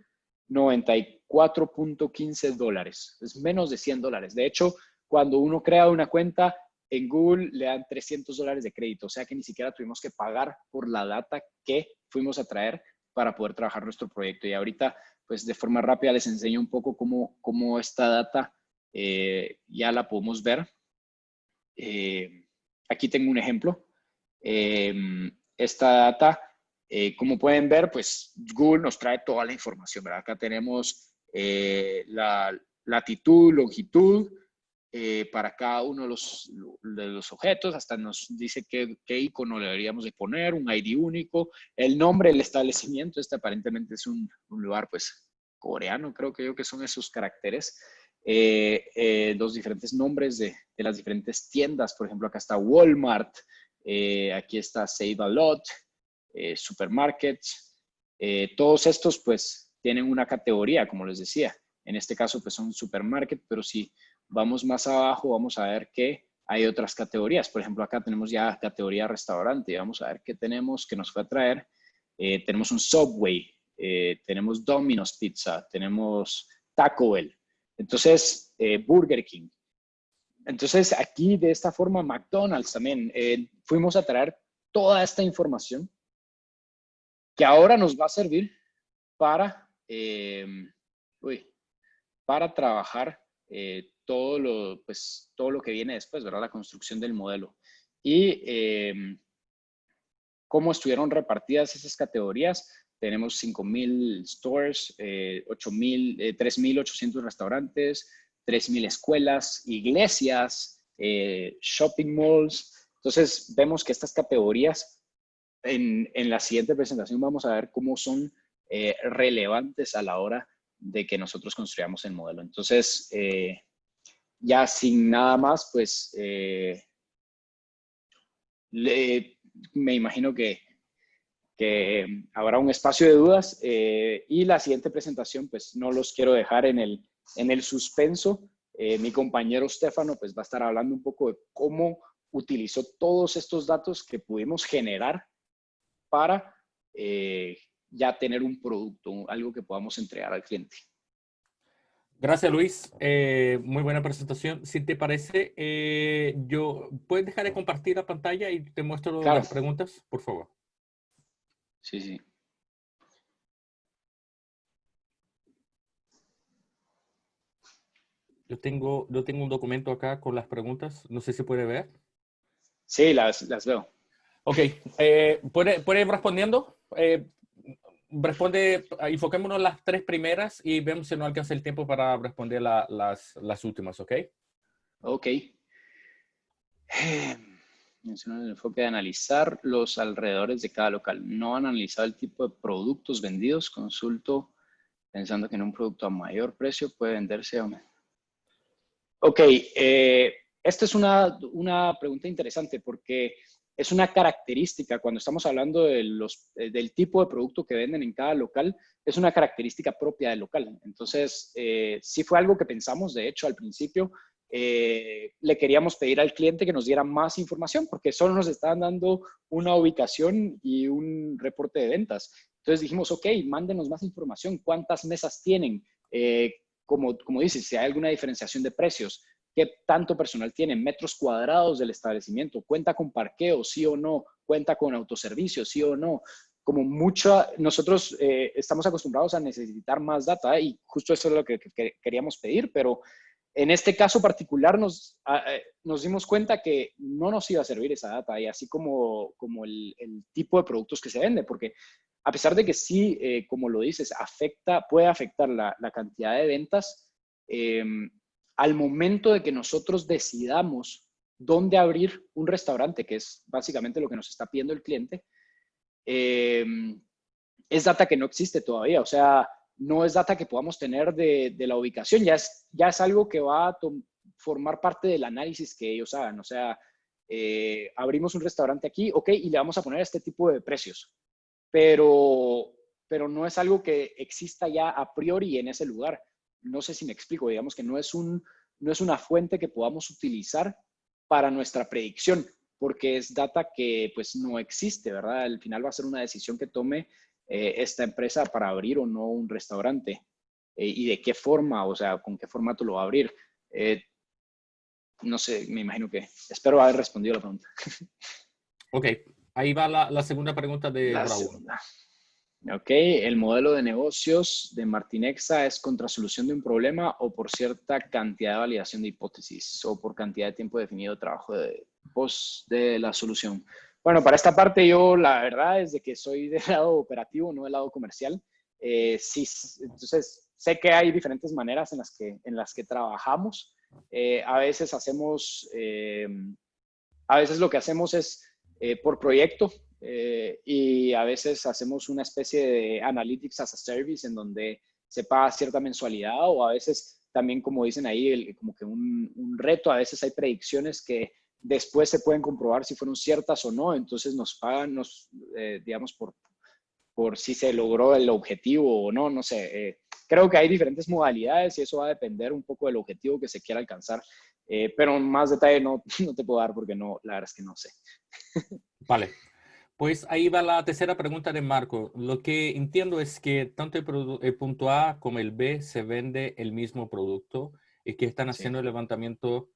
$94.15. Es menos de $100. De hecho, cuando uno crea una cuenta en Google, le dan $300 de crédito. O sea que ni siquiera tuvimos que pagar por la data que fuimos a traer para poder trabajar nuestro proyecto. Y ahorita, pues de forma rápida les enseño un poco cómo esta data ya la podemos ver. Aquí tengo un ejemplo. Esta data, como pueden ver, pues Google nos trae toda la información, ¿verdad? Acá tenemos la latitud, longitud, para cada uno de los objetos, hasta nos dice qué icono le deberíamos de poner, un ID único, el nombre del establecimiento, este aparentemente es un lugar pues coreano, creo que son esos caracteres, los diferentes nombres de las diferentes tiendas, por ejemplo acá está Walmart, aquí está Save a Lot, Supermarkets, todos estos pues tienen una categoría, como les decía, en este caso pues son supermarket, pero si vamos más abajo, vamos a ver que hay otras categorías. Por ejemplo, acá tenemos ya categoría restaurante. Vamos a ver qué tenemos que nos fue a traer. Tenemos un Subway. tenemos Domino's Pizza, tenemos Taco Bell, entonces Burger King. Entonces aquí de esta forma McDonald's también, fuimos a traer toda esta información que ahora nos va a servir para, para trabajar todo lo que viene después, ¿verdad? La construcción del modelo. Y cómo estuvieron repartidas esas categorías. Tenemos 5,000 stores, 3,800 restaurantes, 3,000 escuelas, iglesias, shopping malls. Entonces, vemos que estas categorías, en la siguiente presentación vamos a ver cómo son relevantes a la hora de que nosotros construyamos el modelo. Entonces, ya sin nada más, pues me imagino que habrá un espacio de dudas y la siguiente presentación, pues no los quiero dejar en el suspenso. Mi compañero Stefano, pues va a estar hablando un poco de cómo utilizó todos estos datos que pudimos generar para ya tener un producto, algo que podamos entregar al cliente. Gracias, Luis. Muy buena presentación. Si te parece, ¿puedes dejar de compartir la pantalla y te muestro Claro. las preguntas, por favor? Sí, sí. Yo tengo un documento acá con las preguntas. No sé si puede ver. Sí, las veo. Ok. ¿Puede ir respondiendo? Responde, enfoquémonos en las 3 primeras y vemos si no alcanza el tiempo para responder las últimas, ¿ok? Ok. Menciona el enfoque de analizar los alrededores de cada local. No han analizado el tipo de productos vendidos. Consulto pensando que en un producto a mayor precio puede venderse. Ok. Esta es una pregunta interesante porque es una característica, cuando estamos hablando del tipo de producto que venden en cada local, es una característica propia del local. Entonces, sí fue algo que pensamos, de hecho, al principio. Le queríamos pedir al cliente que nos diera más información porque solo nos estaban dando una ubicación y un reporte de ventas. Entonces dijimos, ok, mándenos más información. ¿Cuántas mesas tienen? Como dices, si hay alguna diferenciación de precios. ¿Qué tanto personal tiene? Metros cuadrados del establecimiento. ¿Cuenta con parqueo? ¿Sí o no? ¿Cuenta con autoservicio? ¿Sí o no? Como nosotros estamos acostumbrados a necesitar más data y justo eso es lo que queríamos pedir, pero en este caso particular nos dimos cuenta que no nos iba a servir esa data y así como el tipo de productos que se vende, porque a pesar de que sí, como lo dices, puede afectar la cantidad de ventas, al momento de que nosotros decidamos dónde abrir un restaurante, que es básicamente lo que nos está pidiendo el cliente, es data que no existe todavía. O sea, no es data que podamos tener de la ubicación, ya es algo que va a formar parte del análisis que ellos hagan. O sea, abrimos un restaurante aquí, ok, y le vamos a poner este tipo de precios, pero no es algo que exista ya a priori en ese lugar. No sé si me explico, digamos que no es una fuente que podamos utilizar para nuestra predicción, porque es data que pues no existe, ¿verdad? Al final va a ser una decisión que tome esta empresa para abrir o no un restaurante y de qué forma, o sea, con qué formato lo va a abrir. No sé, me imagino que espero haber respondido la pregunta. Ok, ahí va la segunda pregunta de La Raúl. segunda. Ok, el modelo de negocios de Martinexa es contra solución de un problema o por cierta cantidad de validación de hipótesis o por cantidad de tiempo definido de trabajo de la solución. Bueno, para esta parte yo la verdad es de que soy del lado operativo, no del lado comercial. Sí, entonces sé que hay diferentes maneras en las que trabajamos. A veces lo que hacemos es por proyecto. Y a veces hacemos una especie de analytics as a service en donde se paga cierta mensualidad o a veces también, como dicen ahí, como que un reto. A veces hay predicciones que después se pueden comprobar si fueron ciertas o no, entonces nos pagan, digamos, por si se logró el objetivo o no, no sé. Creo que hay diferentes modalidades y eso va a depender un poco del objetivo que se quiera alcanzar. Pero más detalle no te puedo dar porque no, la verdad es que no sé. Vale. Pues ahí va la tercera pregunta de Marco. Lo que entiendo es que tanto el punto A como el B se vende el mismo producto y que están Sí, haciendo el levantamiento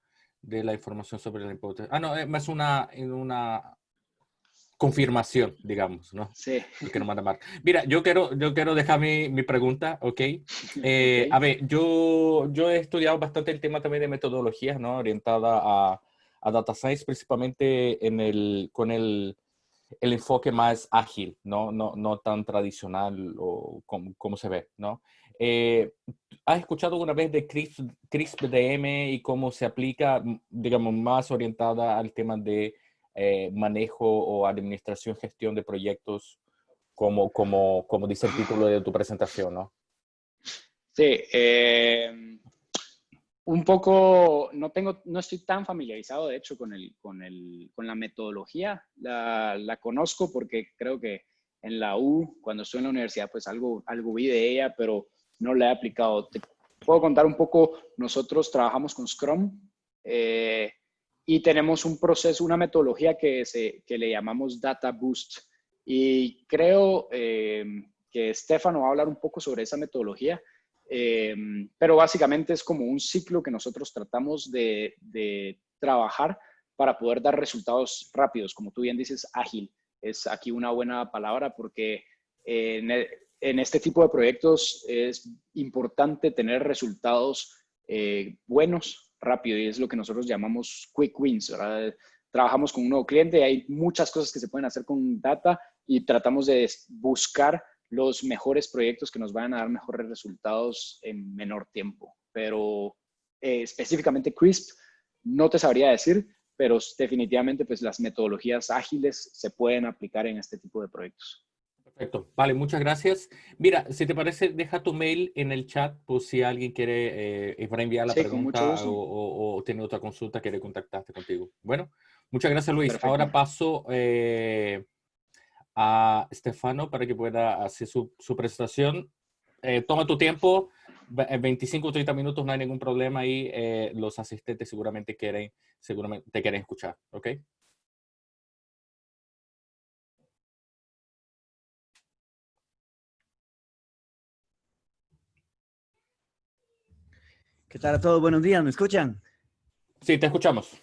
de la información sobre la hipótesis. Ah, no, es más una confirmación, digamos, ¿no? sí, Lo que nos manda Marco. Mira, yo quiero dejar mi pregunta, ¿ok? ok, A ver, yo he estudiado bastante el tema también de metodologías, ¿no? Orientada a data science, principalmente con el enfoque más ágil, no tan tradicional o como se ve, ¿no? Eh, ¿Has escuchado alguna vez de CRISP-DM y cómo se aplica, digamos, más orientada al tema de manejo o administración, gestión de proyectos, como dice el título de tu presentación, ¿no? sí, un poco, no estoy tan familiarizado, de hecho, con la metodología. La conozco porque creo que en la U, cuando estuve en la universidad, pues algo vi de ella, pero no la he aplicado. Te puedo contar un poco, nosotros trabajamos con Scrum eh, y tenemos un proceso, una metodología que le llamamos Data Boost. Y creo que Stefano va a hablar un poco sobre esa metodología. Pero básicamente es como un ciclo que nosotros tratamos de trabajar para poder dar resultados rápidos. Como tú bien dices, ágil es aquí una buena palabra porque en este tipo de proyectos es importante tener resultados buenos, rápido, y es lo que nosotros llamamos quick wins, ¿verdad? Trabajamos con un nuevo cliente y hay muchas cosas que se pueden hacer con data y tratamos de buscar los mejores proyectos que nos vayan a dar mejores resultados en menor tiempo. Pero específicamente CRISP, no te sabría decir, pero definitivamente pues las metodologías ágiles se pueden aplicar en este tipo de proyectos. Perfecto. Vale, muchas gracias. Mira, si te parece, deja tu mail en el chat por si alguien quiere para enviar la Sí, con mucho pregunta gusto. o tiene otra consulta, quiere contactarte contigo. Bueno, muchas gracias, Luis. Perfecto. Ahora paso a Stefano para que pueda hacer su presentación. Toma tu tiempo, 25 o 30 minutos, no hay ningún problema ahí. Los asistentes seguramente te quieren escuchar, ¿ok? ¿Qué tal a todos? Buenos días, ¿me escuchan? Sí, te escuchamos.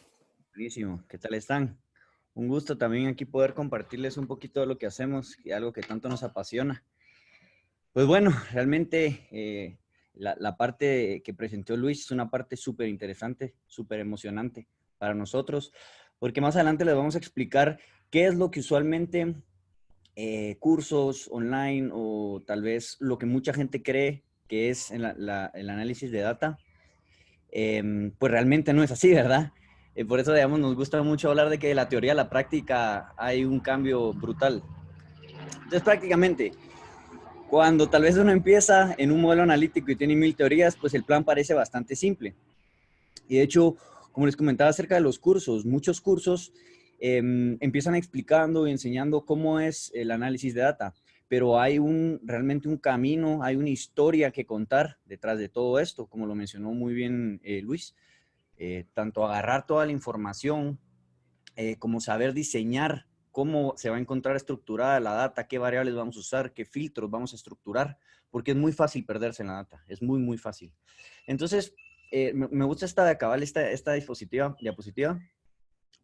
Buenísimo, ¿qué tal están? Un gusto también aquí poder compartirles un poquito de lo que hacemos y algo que tanto nos apasiona. Pues bueno, realmente la parte que presentó Luis es una parte súper interesante, súper emocionante para nosotros, porque más adelante les vamos a explicar qué es lo que usualmente cursos online o tal vez lo que mucha gente cree que es el análisis de data, pues realmente no es así, ¿verdad? Por eso, digamos, nos gusta mucho hablar de que de la teoría a la práctica hay un cambio brutal. Entonces, prácticamente, cuando tal vez uno empieza en un modelo analítico y tiene 1000 teorías, pues el plan parece bastante simple. Y de hecho, como les comentaba acerca de los cursos, muchos cursos empiezan explicando y enseñando cómo es el análisis de data, pero hay realmente un camino, hay una historia que contar detrás de todo esto, como lo mencionó muy bien Luis. Tanto agarrar toda la información, como saber diseñar cómo se va a encontrar estructurada la data, qué variables vamos a usar, qué filtros vamos a estructurar, porque es muy fácil perderse en la data, es muy, muy fácil. Entonces, me gusta esta diapositiva,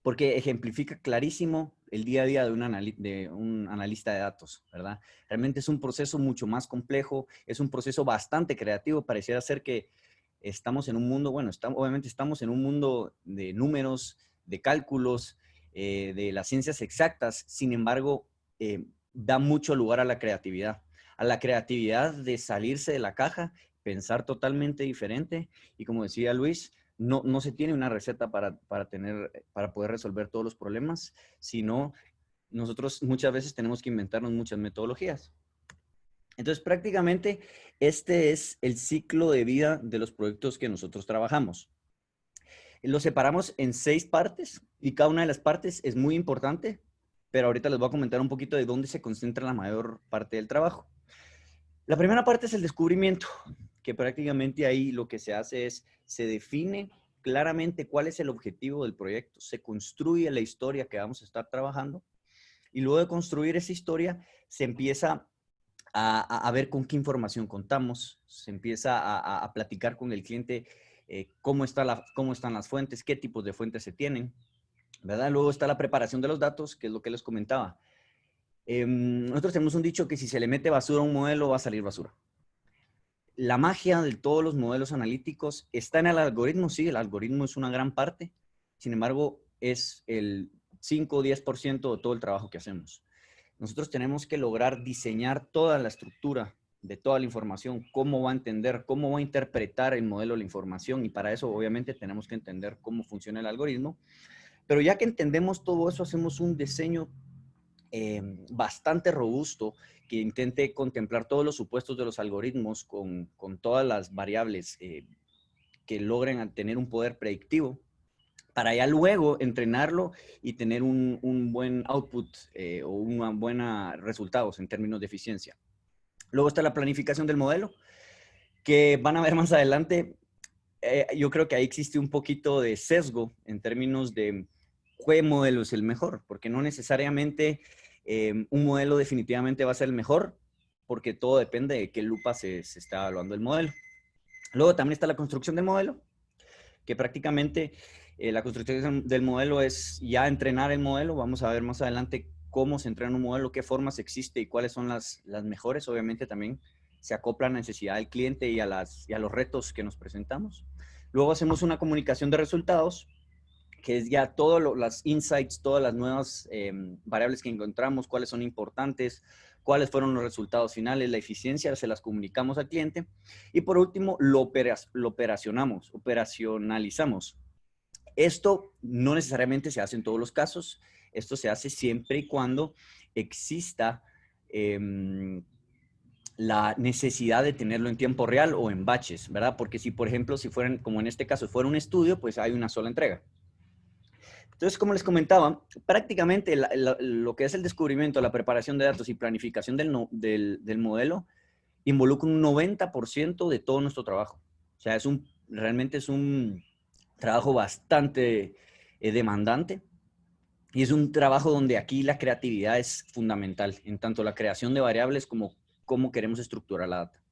porque ejemplifica clarísimo el día a día de un analista de datos, ¿verdad? Realmente es un proceso mucho más complejo, es un proceso bastante creativo, pareciera ser que estamos en un mundo, bueno, obviamente estamos en un mundo de números, de cálculos, de las ciencias exactas, sin embargo, da mucho lugar a la creatividad de salirse de la caja, pensar totalmente diferente y como decía Luis, no se tiene una receta para poder resolver todos los problemas, sino nosotros muchas veces tenemos que inventarnos muchas metodologías. Entonces, prácticamente, este es el ciclo de vida de los proyectos que nosotros trabajamos. Lo separamos en 6 partes y cada una de las partes es muy importante, pero ahorita les voy a comentar un poquito de dónde se concentra la mayor parte del trabajo. La primera parte es el descubrimiento, que prácticamente ahí lo que se hace es, se define claramente cuál es el objetivo del proyecto, se construye la historia que vamos a estar trabajando Y luego de construir esa historia, se empieza a ver con qué información contamos, se empieza a platicar con el cliente cómo están las fuentes, qué tipos de fuentes se tienen, ¿verdad? Luego está la preparación de los datos, que es lo que les comentaba. Nosotros tenemos un dicho que si se le mete basura a un modelo, va a salir basura. La magia de todos los modelos analíticos está en el algoritmo. Sí, el algoritmo es una gran parte. Sin embargo, es el 5 o 10% de todo el trabajo que hacemos. Nosotros tenemos que lograr diseñar toda la estructura de toda la información, cómo va a entender, cómo va a interpretar el modelo la información, y para eso obviamente tenemos que entender cómo funciona el algoritmo. Pero ya que entendemos todo eso, hacemos un diseño bastante robusto que intente contemplar todos los supuestos de los algoritmos con todas las variables que logren tener un poder predictivo, para ya luego entrenarlo y tener un buen output o una buena resultados en términos de eficiencia. Luego está la planificación del modelo, que van a ver más adelante. Yo creo que ahí existe un poquito de sesgo en términos de qué modelo es el mejor, porque no necesariamente un modelo definitivamente va a ser el mejor, porque todo depende de qué lupa se está evaluando el modelo. Luego también está la construcción del modelo, que prácticamente la construcción del modelo es ya entrenar el modelo. Vamos a ver más adelante cómo se entrena un modelo, qué formas existe y cuáles son las mejores. Obviamente también se acopla a la necesidad del cliente y a los retos que nos presentamos. Luego hacemos una comunicación de resultados, que es ya todas las insights, todas las nuevas variables que encontramos, cuáles son importantes, cuáles fueron los resultados finales, la eficiencia, se las comunicamos al cliente. Y por último, lo operacionalizamos. Esto no necesariamente se hace en todos los casos. Esto se hace siempre y cuando exista la necesidad de tenerlo en tiempo real o en batches, ¿verdad? Porque si, por ejemplo, si fueran, como en este caso, fuera un estudio, pues hay una sola entrega. Entonces, como les comentaba, prácticamente lo que es el descubrimiento, la preparación de datos y planificación del modelo involucra un 90% de todo nuestro trabajo. O sea, realmente es un trabajo bastante demandante, y es un trabajo donde aquí la creatividad es fundamental, en tanto la creación de variables como cómo queremos estructurar la data.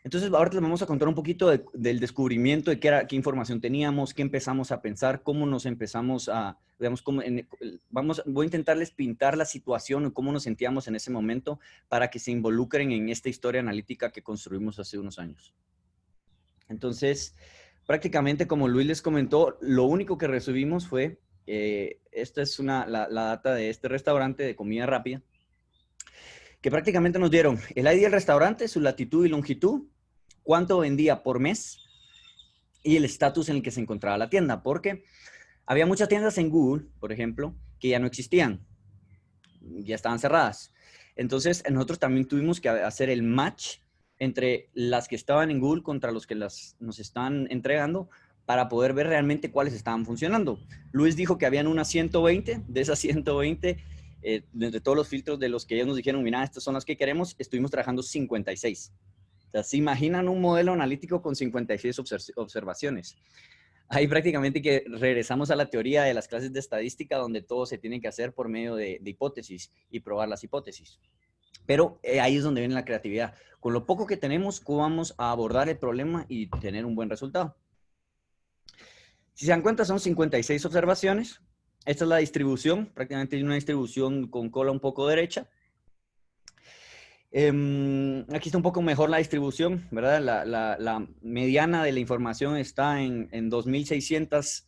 Entonces, ahora les vamos a contar un poquito del descubrimiento, de qué información teníamos, qué empezamos a pensar, cómo nos empezamos a, digamos, voy a intentarles pintar la situación o cómo nos sentíamos en ese momento para que se involucren en esta historia analítica que construimos hace unos años. Entonces, prácticamente, como Luis les comentó, lo único que recibimos fue, esta es la data de este restaurante de comida rápida, que prácticamente nos dieron el ID del restaurante, su latitud y longitud, cuánto vendía por mes y el estatus en el que se encontraba la tienda, porque había muchas tiendas en Google, por ejemplo, que ya no existían, ya estaban cerradas. Entonces, nosotros también tuvimos que hacer el match entre las que estaban en Google contra los que nos están entregando para poder ver realmente cuáles estaban funcionando. Luis dijo que habían unas 120, de esas 120, entre todos los filtros de los que ellos nos dijeron, mira, estas son las que queremos, estuvimos trabajando 56. O sea, ¿se imaginan un modelo analítico con 56 observaciones? Ahí prácticamente que regresamos a la teoría de las clases de estadística, donde todo se tiene que hacer por medio de hipótesis y probar las hipótesis. Pero ahí es donde viene la creatividad. Con lo poco que tenemos, ¿cómo vamos a abordar el problema y tener un buen resultado? Si se dan cuenta, son 56 observaciones. Esta es la distribución. Prácticamente hay una distribución con cola un poco derecha. Aquí está un poco mejor la distribución, ¿verdad? La mediana de la información está en 2.600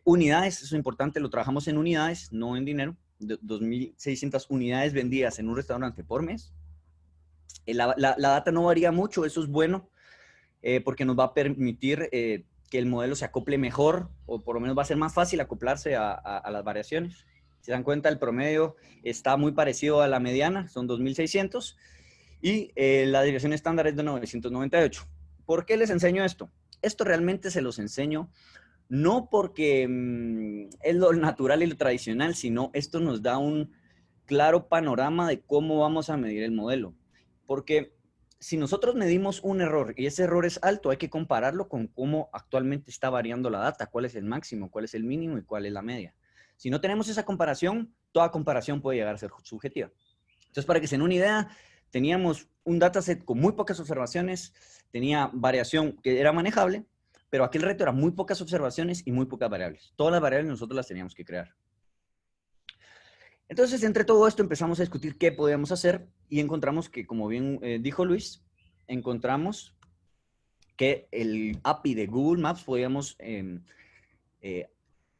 unidades. Eso es importante, lo trabajamos en unidades, no en dinero. 2.600 unidades vendidas en un restaurante por mes. La data no varía mucho, eso es bueno, porque nos va a permitir que el modelo se acople mejor, o por lo menos va a ser más fácil acoplarse a las variaciones. Si se dan cuenta, el promedio está muy parecido a la mediana, son 2.600, y la desviación estándar es de 998. ¿Por qué les enseño esto? Esto realmente se los enseño no porque es lo natural y lo tradicional, sino esto nos da un claro panorama de cómo vamos a medir el modelo. Porque si nosotros medimos un error y ese error es alto, hay que compararlo con cómo actualmente está variando la data, cuál es el máximo, cuál es el mínimo y cuál es la media. Si no tenemos esa comparación, toda comparación puede llegar a ser subjetiva. Entonces, para que se den una idea, teníamos un dataset con muy pocas observaciones, tenía variación que era manejable, pero aquí el reto era muy pocas observaciones y muy pocas variables. Todas las variables nosotros las teníamos que crear. Entonces, entre todo esto empezamos a discutir qué podíamos hacer y encontramos que, como bien dijo Luis, encontramos que el API de Google Maps podíamos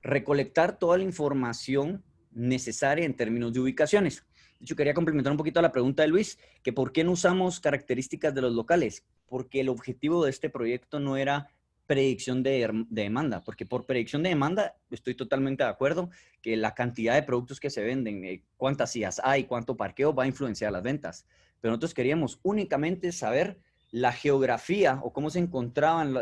recolectar toda la información necesaria en términos de ubicaciones. De hecho, quería complementar un poquito a la pregunta de Luis, que ¿por qué no usamos características de los locales? Porque el objetivo de este proyecto no era predicción de demanda, porque por predicción de demanda estoy totalmente de acuerdo que la cantidad de productos que se venden, cuántas sillas hay, cuánto parqueo va a influenciar las ventas. Pero nosotros queríamos únicamente saber la geografía o cómo se encontraban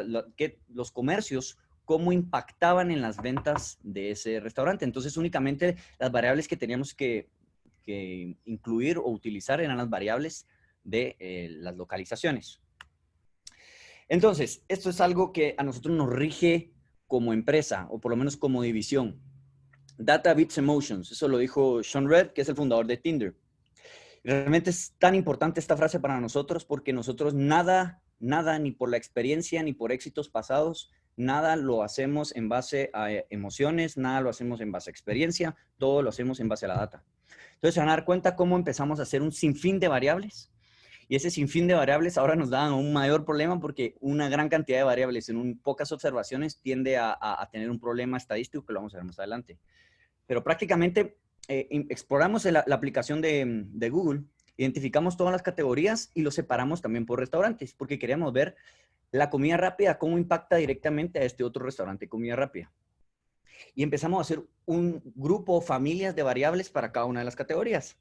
los comercios, cómo impactaban en las ventas de ese restaurante. Entonces, únicamente las variables que teníamos que incluir o utilizar eran las variables de las localizaciones. Entonces, esto es algo que a nosotros nos rige como empresa, o por lo menos como división. Data beats emotions. Eso lo dijo Sean Red, que es el fundador de Tinder. Realmente es tan importante esta frase para nosotros porque nosotros nada, ni por la experiencia, ni por éxitos pasados, nada lo hacemos en base a emociones, nada lo hacemos en base a experiencia, todo lo hacemos en base a la data. Entonces se van a dar cuenta cómo empezamos a hacer un sinfín de variables. Y ese sinfín de variables ahora nos da un mayor problema porque una gran cantidad de variables en pocas observaciones tiende a tener un problema estadístico que lo vamos a ver más adelante. Pero prácticamente exploramos la aplicación de Google, identificamos todas las categorías y lo separamos también por restaurantes porque queríamos ver la comida rápida, cómo impacta directamente a este otro restaurante de comida rápida. Y empezamos a hacer un grupo, familias de variables para cada una de las categorías.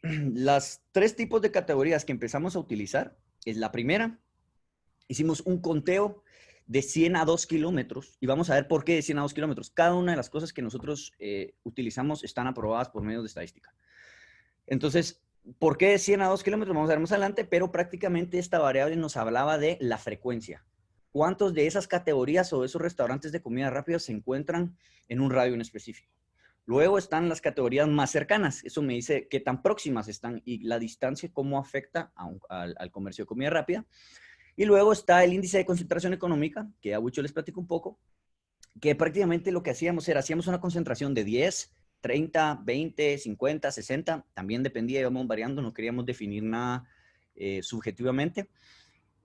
Las 3 tipos de categorías que empezamos a utilizar es la primera. Hicimos un conteo de 100 a 2 kilómetros y vamos a ver por qué de 100 a 2 kilómetros. Cada una de las cosas que nosotros utilizamos están aprobadas por medios de estadística. Entonces, ¿por qué de 100 a 2 kilómetros? Vamos a ver más adelante, pero prácticamente esta variable nos hablaba de la frecuencia. ¿Cuántos de esas categorías o de esos restaurantes de comida rápida se encuentran en un radio en específico? Luego están las categorías más cercanas. Eso me dice qué tan próximas están y la distancia, cómo afecta al comercio de comida rápida. Y luego está el índice de concentración económica, que a mucho les platico un poco, que prácticamente lo que hacíamos era, hacíamos una concentración de 10, 30, 20, 50, 60. También dependía, íbamos variando, no queríamos definir nada subjetivamente.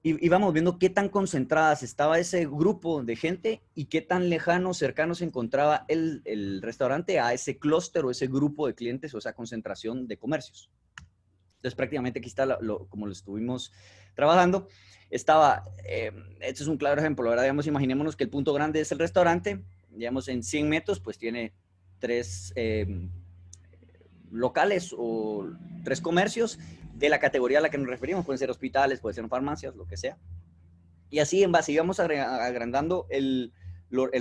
Y vamos viendo qué tan concentradas estaba ese grupo de gente y qué tan lejano, cercano se encontraba el restaurante a ese clúster o ese grupo de clientes o esa concentración de comercios. Entonces, prácticamente aquí está como lo estuvimos trabajando. Estaba, este es un claro ejemplo, ¿verdad? Digamos, imaginémonos que el punto grande es el restaurante. Digamos, en 100 metros, pues tiene 3 locales o 3 comercios de la categoría a la que nos referimos. Pueden ser hospitales, pueden ser farmacias, lo que sea. Y así en base íbamos agrandando el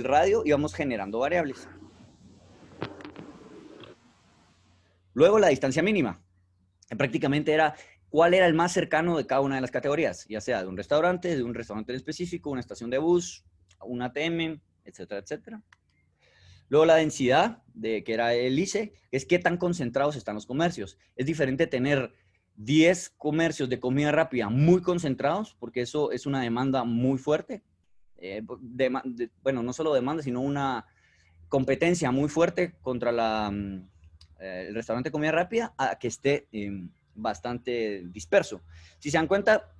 radio y íbamos generando variables. Luego la distancia mínima. Prácticamente era cuál era el más cercano de cada una de las categorías, ya sea de un restaurante en específico, una estación de bus, un ATM, etcétera, etcétera. Luego la densidad, que era el ICE, es qué tan concentrados están los comercios. Es diferente tener 10 comercios de comida rápida muy concentrados, porque eso es una demanda muy fuerte. Bueno, no solo demanda, sino una competencia muy fuerte contra el restaurante de comida rápida, a que esté bastante disperso. Si se dan cuenta,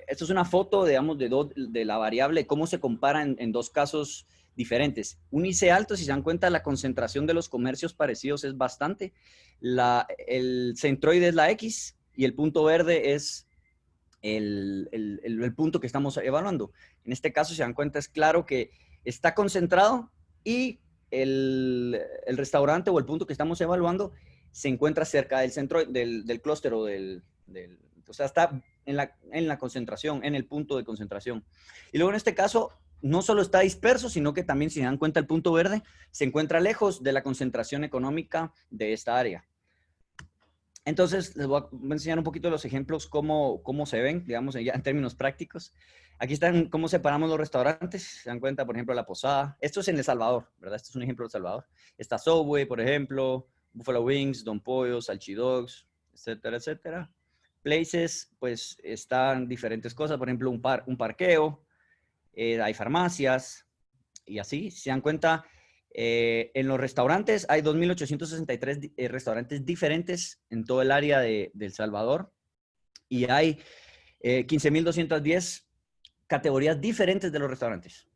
esto es una foto, digamos, de la variable, cómo se compara en 2 casos diferentes. Un ICE alto, si se dan cuenta, la concentración de los comercios parecidos es bastante. El centroide es la X y el punto verde es el punto que estamos evaluando. En este caso, si se dan cuenta, es claro que está concentrado y el restaurante o el punto que estamos evaluando se encuentra cerca del centro del clúster o o sea, está en la concentración, en el punto de concentración. Y luego en este caso, no solo está disperso, sino que también, si se dan cuenta, el punto verde se encuentra lejos de la concentración económica de esta área. Entonces, voy a enseñar un poquito los ejemplos, cómo se ven, digamos, ya en términos prácticos. Aquí están cómo separamos los restaurantes. Se dan cuenta, por ejemplo, La Posada. Esto es en El Salvador, ¿verdad? Este es un ejemplo de El Salvador. Está Subway, por ejemplo, Buffalo Wings, Don Pollo, Salchidogs, etcétera, etcétera. Places, pues, están diferentes cosas. Por ejemplo, un parqueo. Hay farmacias y así. Se dan cuenta, en los restaurantes hay 2.863 restaurantes diferentes en todo el área de El Salvador y hay 15.210 categorías diferentes de los restaurantes.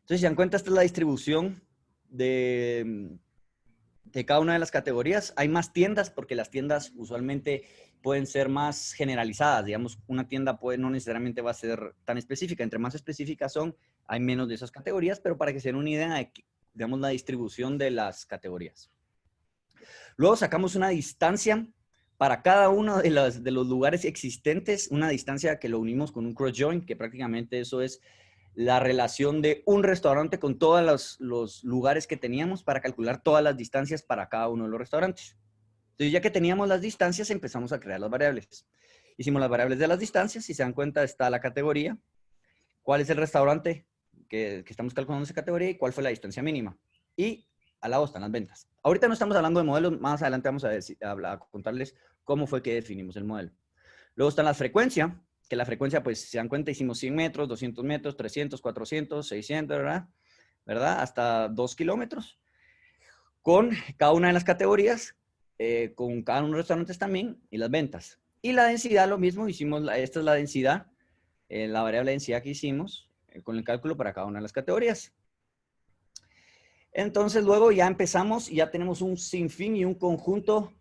Entonces, si se dan cuenta, esta es la distribución de cada una de las categorías. Hay más tiendas porque las tiendas usualmente pueden ser más generalizadas. Digamos, una tienda no necesariamente va a ser tan específica. Entre más específicas son, hay menos de esas categorías, pero para que se den una idea de, digamos, la distribución de las categorías. Luego sacamos una distancia para cada uno de los lugares existentes, una distancia que lo unimos con un cross join, que prácticamente eso es la relación de un restaurante con todos los lugares que teníamos para calcular todas las distancias para cada uno de los restaurantes. Entonces, ya que teníamos las distancias, empezamos a crear las variables. Hicimos las variables de las distancias. Si se dan cuenta, está la categoría. ¿Cuál es el restaurante que estamos calculando esa categoría y cuál fue la distancia mínima? Y al lado están las ventas. Ahorita no estamos hablando de modelos. Más adelante vamos a contarles cómo fue que definimos el modelo. Luego están las frecuencias, que la frecuencia, pues, si se dan cuenta, hicimos 100 metros, 200 metros, 300, 400, 600, ¿verdad? Hasta 2 kilómetros. Con cada una de las categorías, con cada uno de los restaurantes también, y las ventas. Y la densidad, lo mismo, esta es la densidad, la variable densidad que hicimos con el cálculo para cada una de las categorías. Entonces, luego ya empezamos y ya tenemos un sinfín y un conjunto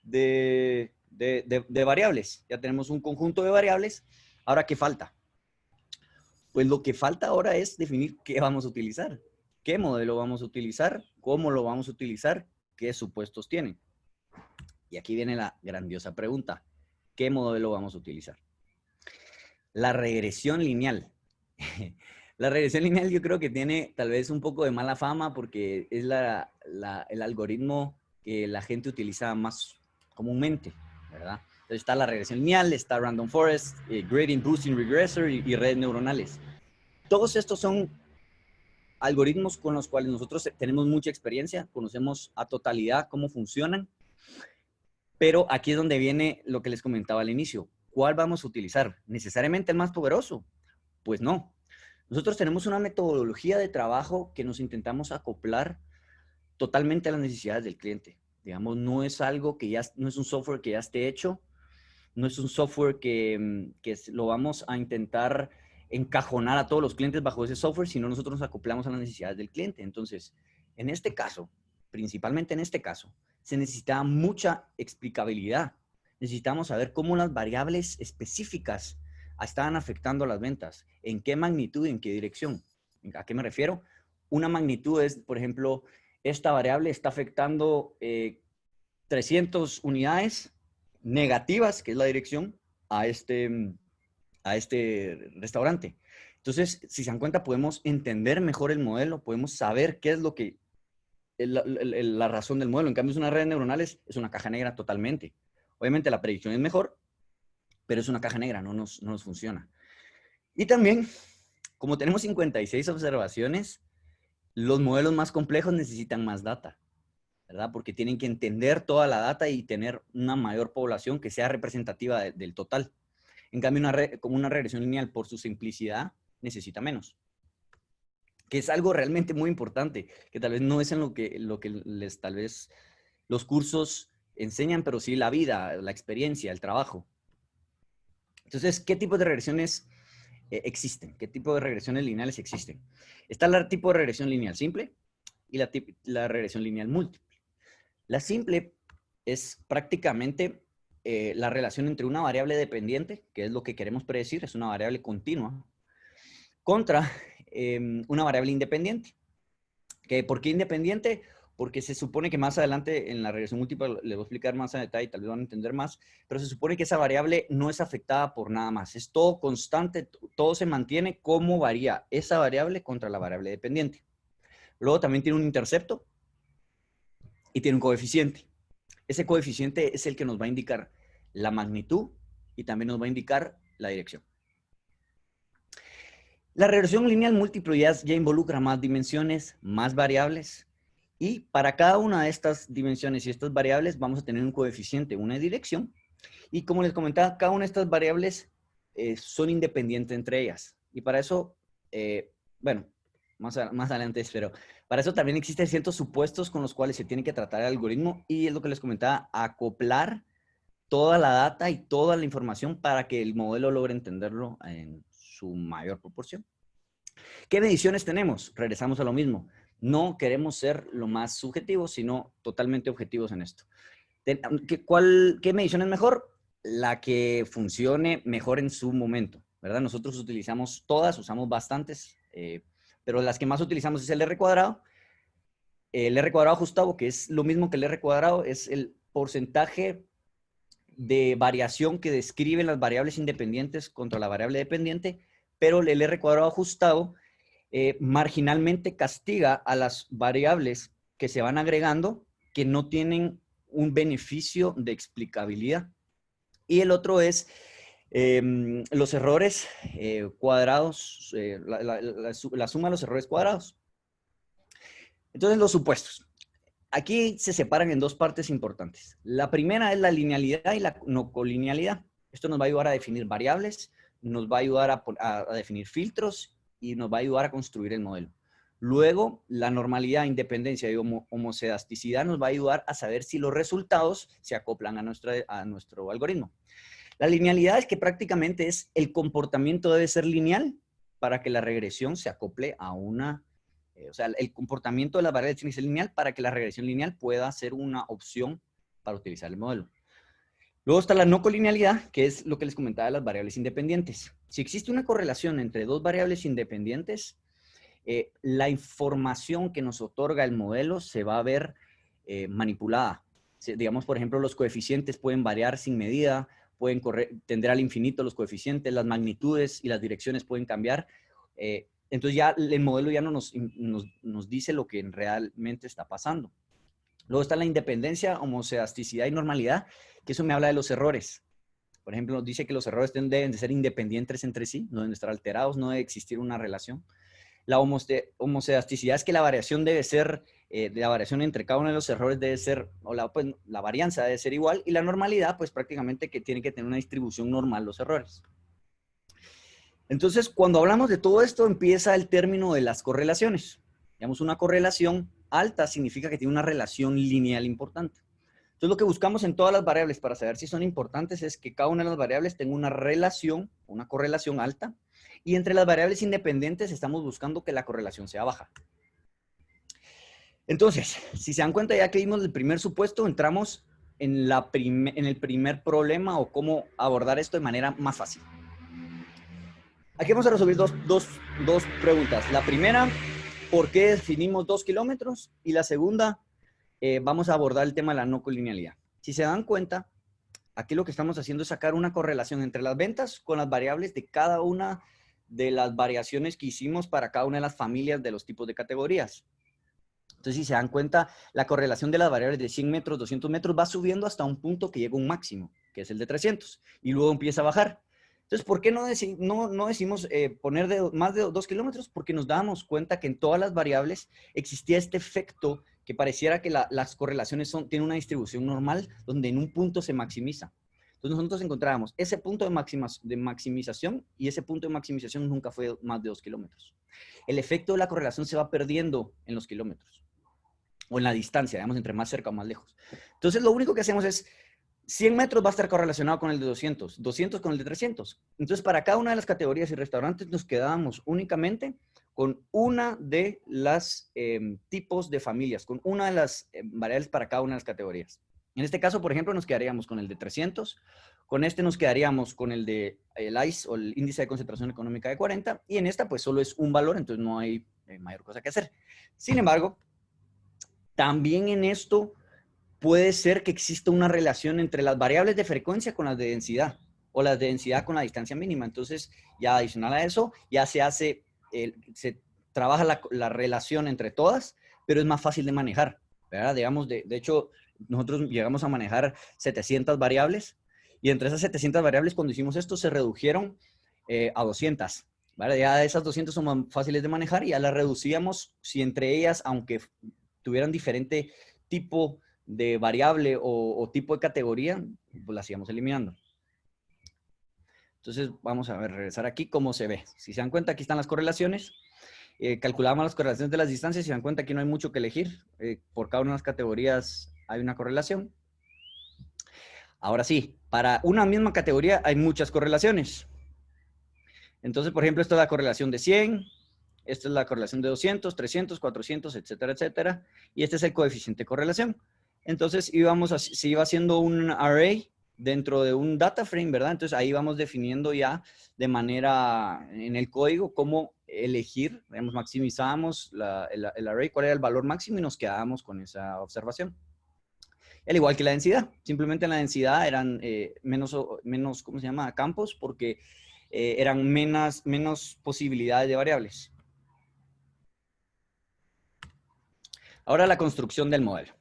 de variables. Ya tenemos un conjunto de variables. Ahora, ¿qué falta? Pues lo que falta ahora es definir qué vamos a utilizar. ¿Qué modelo vamos a utilizar? ¿Cómo lo vamos a utilizar? ¿Qué supuestos tienen? Y aquí viene la grandiosa pregunta. ¿Qué modelo vamos a utilizar? La regresión lineal. La regresión lineal yo creo que tiene tal vez un poco de mala fama porque es el algoritmo que la gente utiliza más comúnmente, ¿verdad? Entonces está la regresión lineal, está Random Forest, Gradient Boosting Regressor y redes neuronales. Todos estos son algoritmos con los cuales nosotros tenemos mucha experiencia, conocemos a totalidad cómo funcionan, pero aquí es donde viene lo que les comentaba al inicio. ¿Cuál vamos a utilizar? ¿Necesariamente el más poderoso? Pues no. Nosotros tenemos una metodología de trabajo que nos intentamos acoplar totalmente a las necesidades del cliente. Digamos, no es algo que no es un software que ya esté hecho, no es un software que lo vamos a intentar encajonar a todos los clientes bajo ese software, sino nosotros nos acoplamos a las necesidades del cliente. Entonces, en este caso, principalmente en este caso, se necesita mucha explicabilidad. Necesitamos saber cómo las variables específicas estaban afectando las ventas, en qué magnitud y en qué dirección. ¿A qué me refiero? Una magnitud es, por ejemplo, esta variable está afectando 300 unidades negativas, que es la dirección, a este restaurante. Entonces, si se dan cuenta, podemos entender mejor el modelo, podemos saber qué es lo que la razón del modelo. En cambio, es una red neuronales, es una caja negra totalmente. Obviamente la predicción es mejor, pero es una caja negra, no nos funciona. Y también, como tenemos 56 observaciones, los modelos más complejos necesitan más data, ¿verdad? Porque tienen que entender toda la data y tener una mayor población que sea representativa del total. En cambio, como una regresión lineal, por su simplicidad, necesita menos. Que es algo realmente muy importante, que tal vez no es en lo que tal vez los cursos enseñan, pero sí la vida, la experiencia, el trabajo. Entonces, ¿qué tipo de regresiones existen? ¿Qué tipo de regresiones lineales existen? Está el tipo de regresión lineal simple y la regresión lineal múltiple. La simple es prácticamente la relación entre una variable dependiente, que es lo que queremos predecir, es una variable continua, contra una variable independiente. ¿Por qué independiente? Porque se supone que más adelante en la regresión múltiple les voy a explicar más a detalle, tal vez van a entender más, pero se supone que esa variable no es afectada por nada más. Es todo constante, todo se mantiene como varía esa variable contra la variable dependiente. Luego también tiene un intercepto y tiene un coeficiente. Ese coeficiente es el que nos va a indicar la magnitud y también nos va a indicar la dirección. La regresión lineal múltiplo ya involucra más dimensiones, más variables, y para cada una de estas dimensiones y estas variables vamos a tener un coeficiente, una dirección, y como les comentaba, cada una de estas variables son independientes entre ellas. Y para eso, bueno, más adelante, pero para eso también existen ciertos supuestos con los cuales se tiene que tratar el algoritmo, y es lo que les comentaba, acoplar toda la data y toda la información para que el modelo logre entenderlo en su mayor proporción. ¿Qué mediciones tenemos? Regresamos a lo mismo. No queremos ser lo más subjetivos, sino totalmente objetivos en esto. ¿Qué medición es mejor? La que funcione mejor en su momento, ¿verdad? Nosotros utilizamos todas, usamos bastantes, pero las que más utilizamos es el R cuadrado. El R cuadrado ajustado, que es lo mismo que el R cuadrado, es el porcentaje de variación que describen las variables independientes contra la variable dependiente, pero el R cuadrado ajustado marginalmente castiga a las variables que se van agregando que no tienen un beneficio de explicabilidad. Y el otro es los errores cuadrados, la suma de los errores cuadrados. Entonces, los supuestos. Aquí se separan en dos partes importantes. La primera es la linealidad y la no colinealidad. Esto nos va a ayudar a definir variables, nos va a ayudar a definir filtros y nos va a ayudar a construir el modelo. Luego, la normalidad, independencia y homocedasticidad nos va a ayudar a saber si los resultados se acoplan a nuestro algoritmo. La linealidad es que prácticamente es el comportamiento debe ser lineal para que la regresión se acople a una... o sea, el comportamiento de las variables tiene que ser lineal para que la regresión lineal pueda ser una opción para utilizar el modelo. Luego está la no colinealidad, que es lo que les comentaba de las variables independientes. Si existe una correlación entre dos variables independientes, la información que nos otorga el modelo se va a ver manipulada. Digamos, por ejemplo, los coeficientes pueden variar sin medida, pueden tender al infinito los coeficientes, las magnitudes y las direcciones pueden cambiar. Entonces ya el modelo ya no nos dice lo que realmente está pasando. Luego está la independencia, homocedasticidad y normalidad, que eso me habla de los errores. Por ejemplo, nos dice que los errores deben de ser independientes entre sí, no deben estar alterados, no debe existir una relación. La homocedasticidad es que la variación debe ser, la variación entre cada uno de los errores debe ser, pues, la varianza debe ser igual, y la normalidad, pues prácticamente que tiene que tener una distribución normal los errores. Entonces, cuando hablamos de todo esto, empieza el término de las correlaciones. Digamos, una correlación alta significa que tiene una relación lineal importante. Entonces, lo que buscamos en todas las variables para saber si son importantes es que cada una de las variables tenga una relación, una correlación alta, y entre las variables independientes estamos buscando que la correlación sea baja. Entonces, si se dan cuenta, ya que vimos el primer supuesto, entramos en el primer problema o cómo abordar esto de manera más fácil. Aquí vamos a resolver dos preguntas. La primera, ¿por qué definimos 2 kilómetros? Y la segunda, vamos a abordar el tema de la no colinealidad. Si se dan cuenta, aquí lo que estamos haciendo es sacar una correlación entre las ventas con las variables de cada una de las variaciones que hicimos para cada una de las familias de los tipos de categorías. Entonces, si se dan cuenta, la correlación de las variables de 100 metros, 200 metros va subiendo hasta un punto que llega a un máximo, que es el de 300, y luego empieza a bajar. Entonces, ¿por qué no decimos poner más de 2 kilómetros? Porque nos dábamos cuenta que en todas las variables existía este efecto que pareciera que las correlaciones tienen una distribución normal donde en un punto se maximiza. Entonces, nosotros encontrábamos ese punto de maximización y ese punto de maximización nunca fue más de 2 kilómetros. El efecto de la correlación se va perdiendo en los kilómetros o en la distancia, digamos, entre más cerca o más lejos. Entonces, lo único que hacemos es 100 metros va a estar correlacionado con el de 200, 200 con el de 300. Entonces, para cada una de las categorías y restaurantes nos quedábamos únicamente con una de las tipos de familias, con una de las variables para cada una de las categorías. En este caso, por ejemplo, nos quedaríamos con el de 300, con este nos quedaríamos con el de el ICE o el índice de concentración económica de 40, y en esta pues solo es un valor, entonces no hay mayor cosa que hacer. Sin embargo, también en esto puede ser que exista una relación entre las variables de frecuencia con las de densidad, o las de densidad con la distancia mínima. Entonces, ya adicional a eso, ya se trabaja la relación entre todas, pero es más fácil de manejar, ¿verdad? Digamos, de hecho, nosotros llegamos a manejar 700 variables y entre esas 700 variables cuando hicimos esto se redujeron a 200. ¿Vale? Ya esas 200 son más fáciles de manejar y ya las reducíamos si entre ellas, aunque tuvieran diferente tipo de variable o tipo de categoría, pues las íbamos eliminando. Entonces vamos a ver, regresar aquí cómo se ve. Si se dan cuenta, aquí están las correlaciones. Calculamos las correlaciones de las distancias. Si se dan cuenta, aquí no hay mucho que elegir. Por cada una de las categorías hay una correlación. Ahora sí, para una misma categoría hay muchas correlaciones. Entonces, por ejemplo, esta es la correlación de 100, esta es la correlación de 200, 300, 400, etcétera, etcétera. Y este es el coeficiente de correlación. Entonces, se iba haciendo un array dentro de un data frame, ¿verdad? Entonces, ahí vamos definiendo ya de manera en el código cómo elegir, digamos, maximizábamos el array, cuál era el valor máximo y nos quedábamos con esa observación. Al igual que la densidad. Simplemente en la densidad eran menos, ¿cómo se llama? Campos, porque eran menos posibilidades de variables. Ahora la construcción del modelo.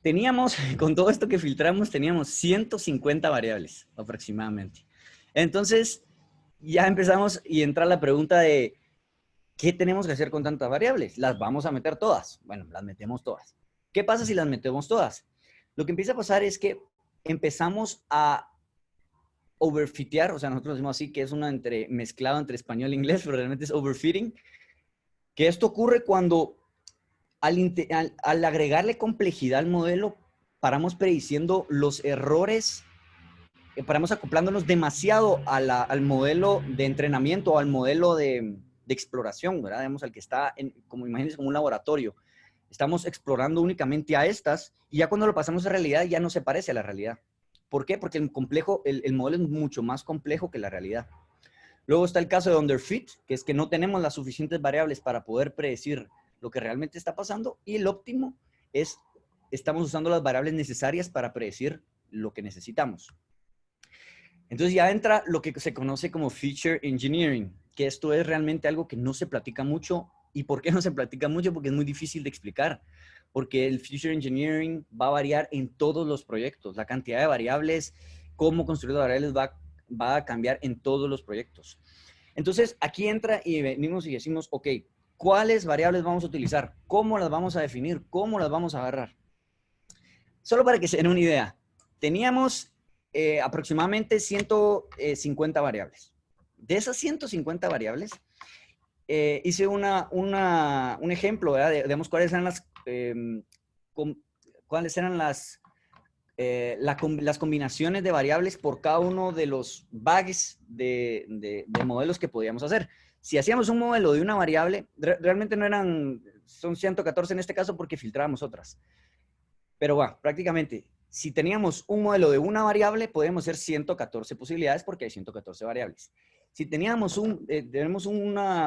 Teníamos, con todo esto que filtramos, teníamos 150 variables aproximadamente. Entonces, ya empezamos y entra la pregunta de, ¿qué tenemos que hacer con tantas variables? ¿Las vamos a meter todas? Bueno, las metemos todas. ¿Qué pasa si las metemos todas? Lo que empieza a pasar es que empezamos a overfitear, o sea, nosotros decimos así, que es una mezclado entre español e inglés, pero realmente es overfitting, que esto ocurre cuando al agregarle complejidad al modelo, paramos prediciendo los errores, paramos acoplándonos demasiado al modelo de entrenamiento o al modelo de exploración, ¿verdad? Digamos, al que está, como imagínense, como un laboratorio. Estamos explorando únicamente a estas y ya cuando lo pasamos a realidad ya no se parece a la realidad. ¿Por qué? Porque el modelo es mucho más complejo que la realidad. Luego está el caso de underfit, que es que no tenemos las suficientes variables para poder predecir lo que realmente está pasando. Y el óptimo es, estamos usando las variables necesarias para predecir lo que necesitamos. Entonces ya entra lo que se conoce como feature engineering, que esto es realmente algo que no se platica mucho. ¿Y por qué no se platica mucho? Porque es muy difícil de explicar. Porque el feature engineering va a variar en todos los proyectos. La cantidad de variables, cómo construir las variables va a cambiar en todos los proyectos. Entonces, aquí entra y venimos y decimos, ok, ¿cuáles variables vamos a utilizar? ¿Cómo las vamos a definir? ¿Cómo las vamos a agarrar? Solo para que se den una idea. Teníamos aproximadamente 150 variables. De esas 150 variables, hice un ejemplo, ¿verdad? Digamos, cuáles eran las combinaciones de variables por cada uno de los bags de modelos que podíamos hacer. Si hacíamos un modelo de una variable, realmente son 114 en este caso porque filtrábamos otras. Pero bueno, prácticamente, si teníamos un modelo de una variable, podemos hacer 114 posibilidades porque hay 114 variables. Si tenemos un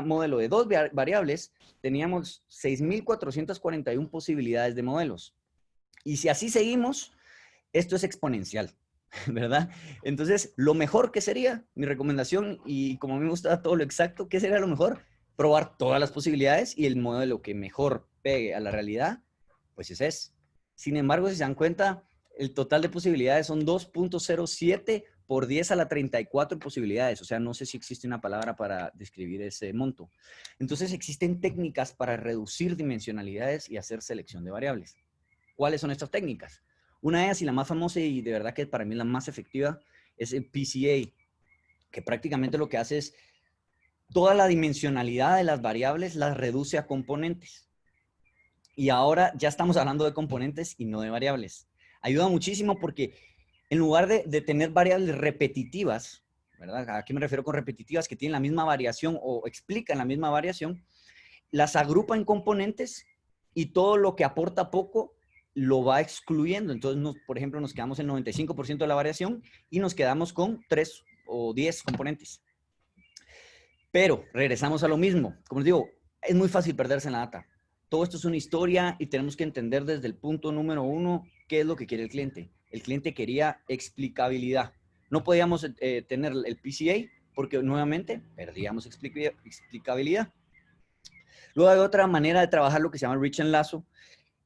modelo de dos variables, teníamos 6,441 posibilidades de modelos. Y si así seguimos, esto es exponencial, ¿verdad? Entonces, lo mejor que sería, mi recomendación, y como a mí me gusta todo lo exacto, ¿qué sería lo mejor? Probar todas las posibilidades y el modelo que mejor pegue a la realidad, pues ese es. Sin embargo, si se dan cuenta, el total de posibilidades son 2.07 por 10 a la 34 posibilidades. O sea, no sé si existe una palabra para describir ese monto. Entonces, existen técnicas para reducir dimensionalidades y hacer selección de variables. ¿Cuáles son estas técnicas? Una de ellas y la más famosa y de verdad que para mí la más efectiva es el PCA, que prácticamente lo que hace es toda la dimensionalidad de las variables las reduce a componentes. Y ahora ya estamos hablando de componentes y no de variables. Ayuda muchísimo porque en lugar de tener variables repetitivas, ¿verdad? ¿A qué me refiero con repetitivas? Que tienen la misma variación o explican la misma variación, las agrupa en componentes y todo lo que aporta poco lo va excluyendo. Entonces, por ejemplo, nos quedamos en 95% de la variación y nos quedamos con 3 o 10 componentes. Pero regresamos a lo mismo. Como les digo, es muy fácil perderse en la data. Todo esto es una historia y tenemos que entender desde el punto número 1 qué es lo que quiere el cliente. El cliente quería explicabilidad. No podíamos tener el PCA porque nuevamente perdíamos explicabilidad. Luego hay otra manera de trabajar lo que se llama Rich Enlazo,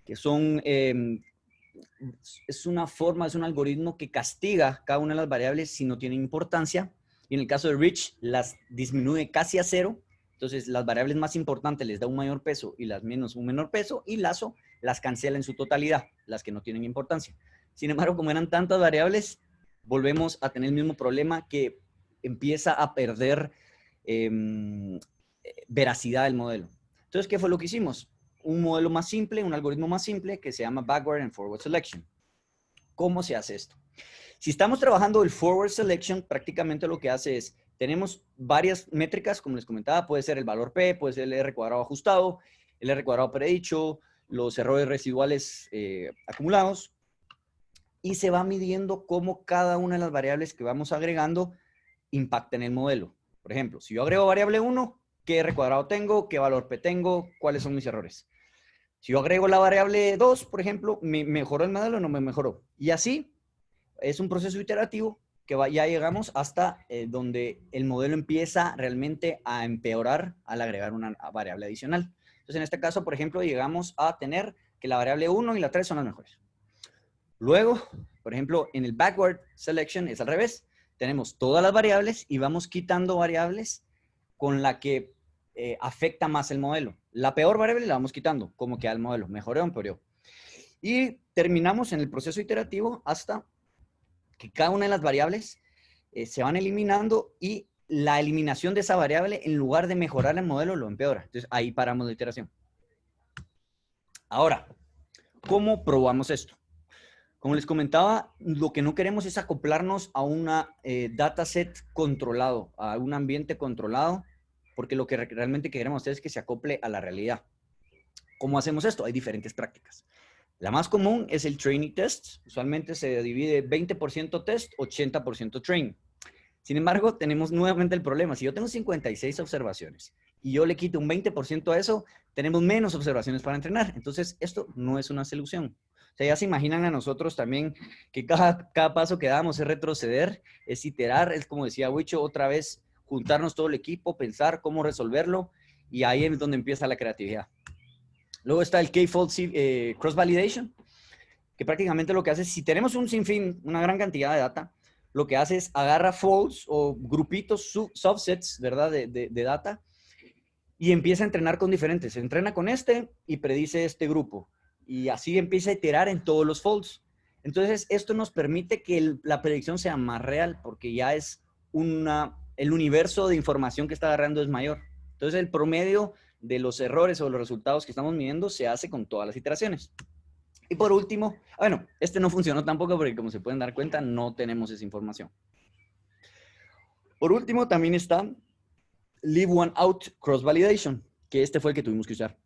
que son, es una forma, es un algoritmo que castiga cada una de las variables si no tienen importancia. Y en el caso de Rich, las disminuye casi a cero. Entonces, las variables más importantes les da un mayor peso y las menos un menor peso. Y Lasso las cancela en su totalidad, las que no tienen importancia. Sin embargo, como eran tantas variables, volvemos a tener el mismo problema, que empieza a perder veracidad del modelo. Entonces, ¿qué fue lo que hicimos? Un modelo más simple, un algoritmo más simple que se llama Backward and Forward Selection. ¿Cómo se hace esto? Si estamos trabajando el Forward Selection, prácticamente lo que hace es, tenemos varias métricas, como les comentaba, puede ser el valor P, puede ser el R cuadrado ajustado, el R cuadrado predicho, los errores residuales acumulados, y se va midiendo cómo cada una de las variables que vamos agregando impacta en el modelo. Por ejemplo, si yo agrego variable 1, ¿qué R cuadrado tengo? ¿Qué valor P tengo? ¿Cuáles son mis errores? Si yo agrego la variable 2, por ejemplo, ¿me mejoró el modelo o no me mejoró? Y así es un proceso iterativo que ya llegamos hasta donde el modelo empieza realmente a empeorar al agregar una variable adicional. Entonces, en este caso, por ejemplo, llegamos a tener que la variable 1 y la 3 son las mejores. Luego, por ejemplo, en el backward selection es al revés. Tenemos todas las variables y vamos quitando variables con la que afecta más el modelo. La peor variable la vamos quitando, como queda el modelo, mejoró o empeoró. Y terminamos en el proceso iterativo hasta que cada una de las variables se van eliminando y la eliminación de esa variable, en lugar de mejorar el modelo, lo empeora. Entonces, ahí paramos la iteración. Ahora, ¿cómo probamos esto? Como les comentaba, lo que no queremos es acoplarnos a una dataset controlado, a un ambiente controlado, porque lo que realmente queremos hacer es que se acople a la realidad. ¿Cómo hacemos esto? Hay diferentes prácticas. La más común es el training test. Usualmente se divide 20% test, 80% train. Sin embargo, tenemos nuevamente el problema. Si yo tengo 56 observaciones y yo le quito un 20% a eso, tenemos menos observaciones para entrenar. Entonces, esto no es una solución. O sea, ya se imaginan a nosotros también que cada paso que damos es retroceder, es iterar, es como decía Huicho, otra vez juntarnos todo el equipo, pensar cómo resolverlo, y ahí es donde empieza la creatividad. Luego está el K-Fold Cross Validation, que prácticamente lo que hace es, si tenemos un sinfín, una gran cantidad de data, lo que hace es agarra folds o grupitos, subsets, ¿verdad? De data, y empieza a entrenar con diferentes. Se entrena con este y predice este grupo. Y así empieza a iterar en todos los folds. Entonces, esto nos permite que la predicción sea más real, porque ya es el universo de información que está agarrando es mayor. Entonces, el promedio de los errores o los resultados que estamos midiendo se hace con todas las iteraciones. Y por último, bueno, este no funcionó tampoco porque, como se pueden dar cuenta, no tenemos esa información. Por último, también está Leave One Out Cross Validation, que este fue el que tuvimos que usar.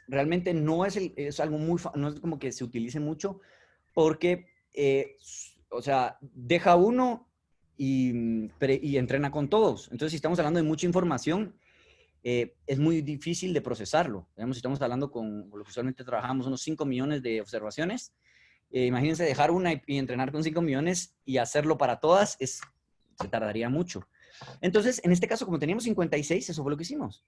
Realmente no es algo no es como que se utilice mucho, porque, o sea, deja uno y entrena con todos. Entonces, si estamos hablando de mucha información, es muy difícil de procesarlo. Digamos, si estamos hablando con lo que usualmente trabajamos, unos 5 millones de observaciones, imagínense dejar una y entrenar con 5 millones y hacerlo para todas, se tardaría mucho. Entonces, en este caso, como teníamos 56, eso fue lo que hicimos.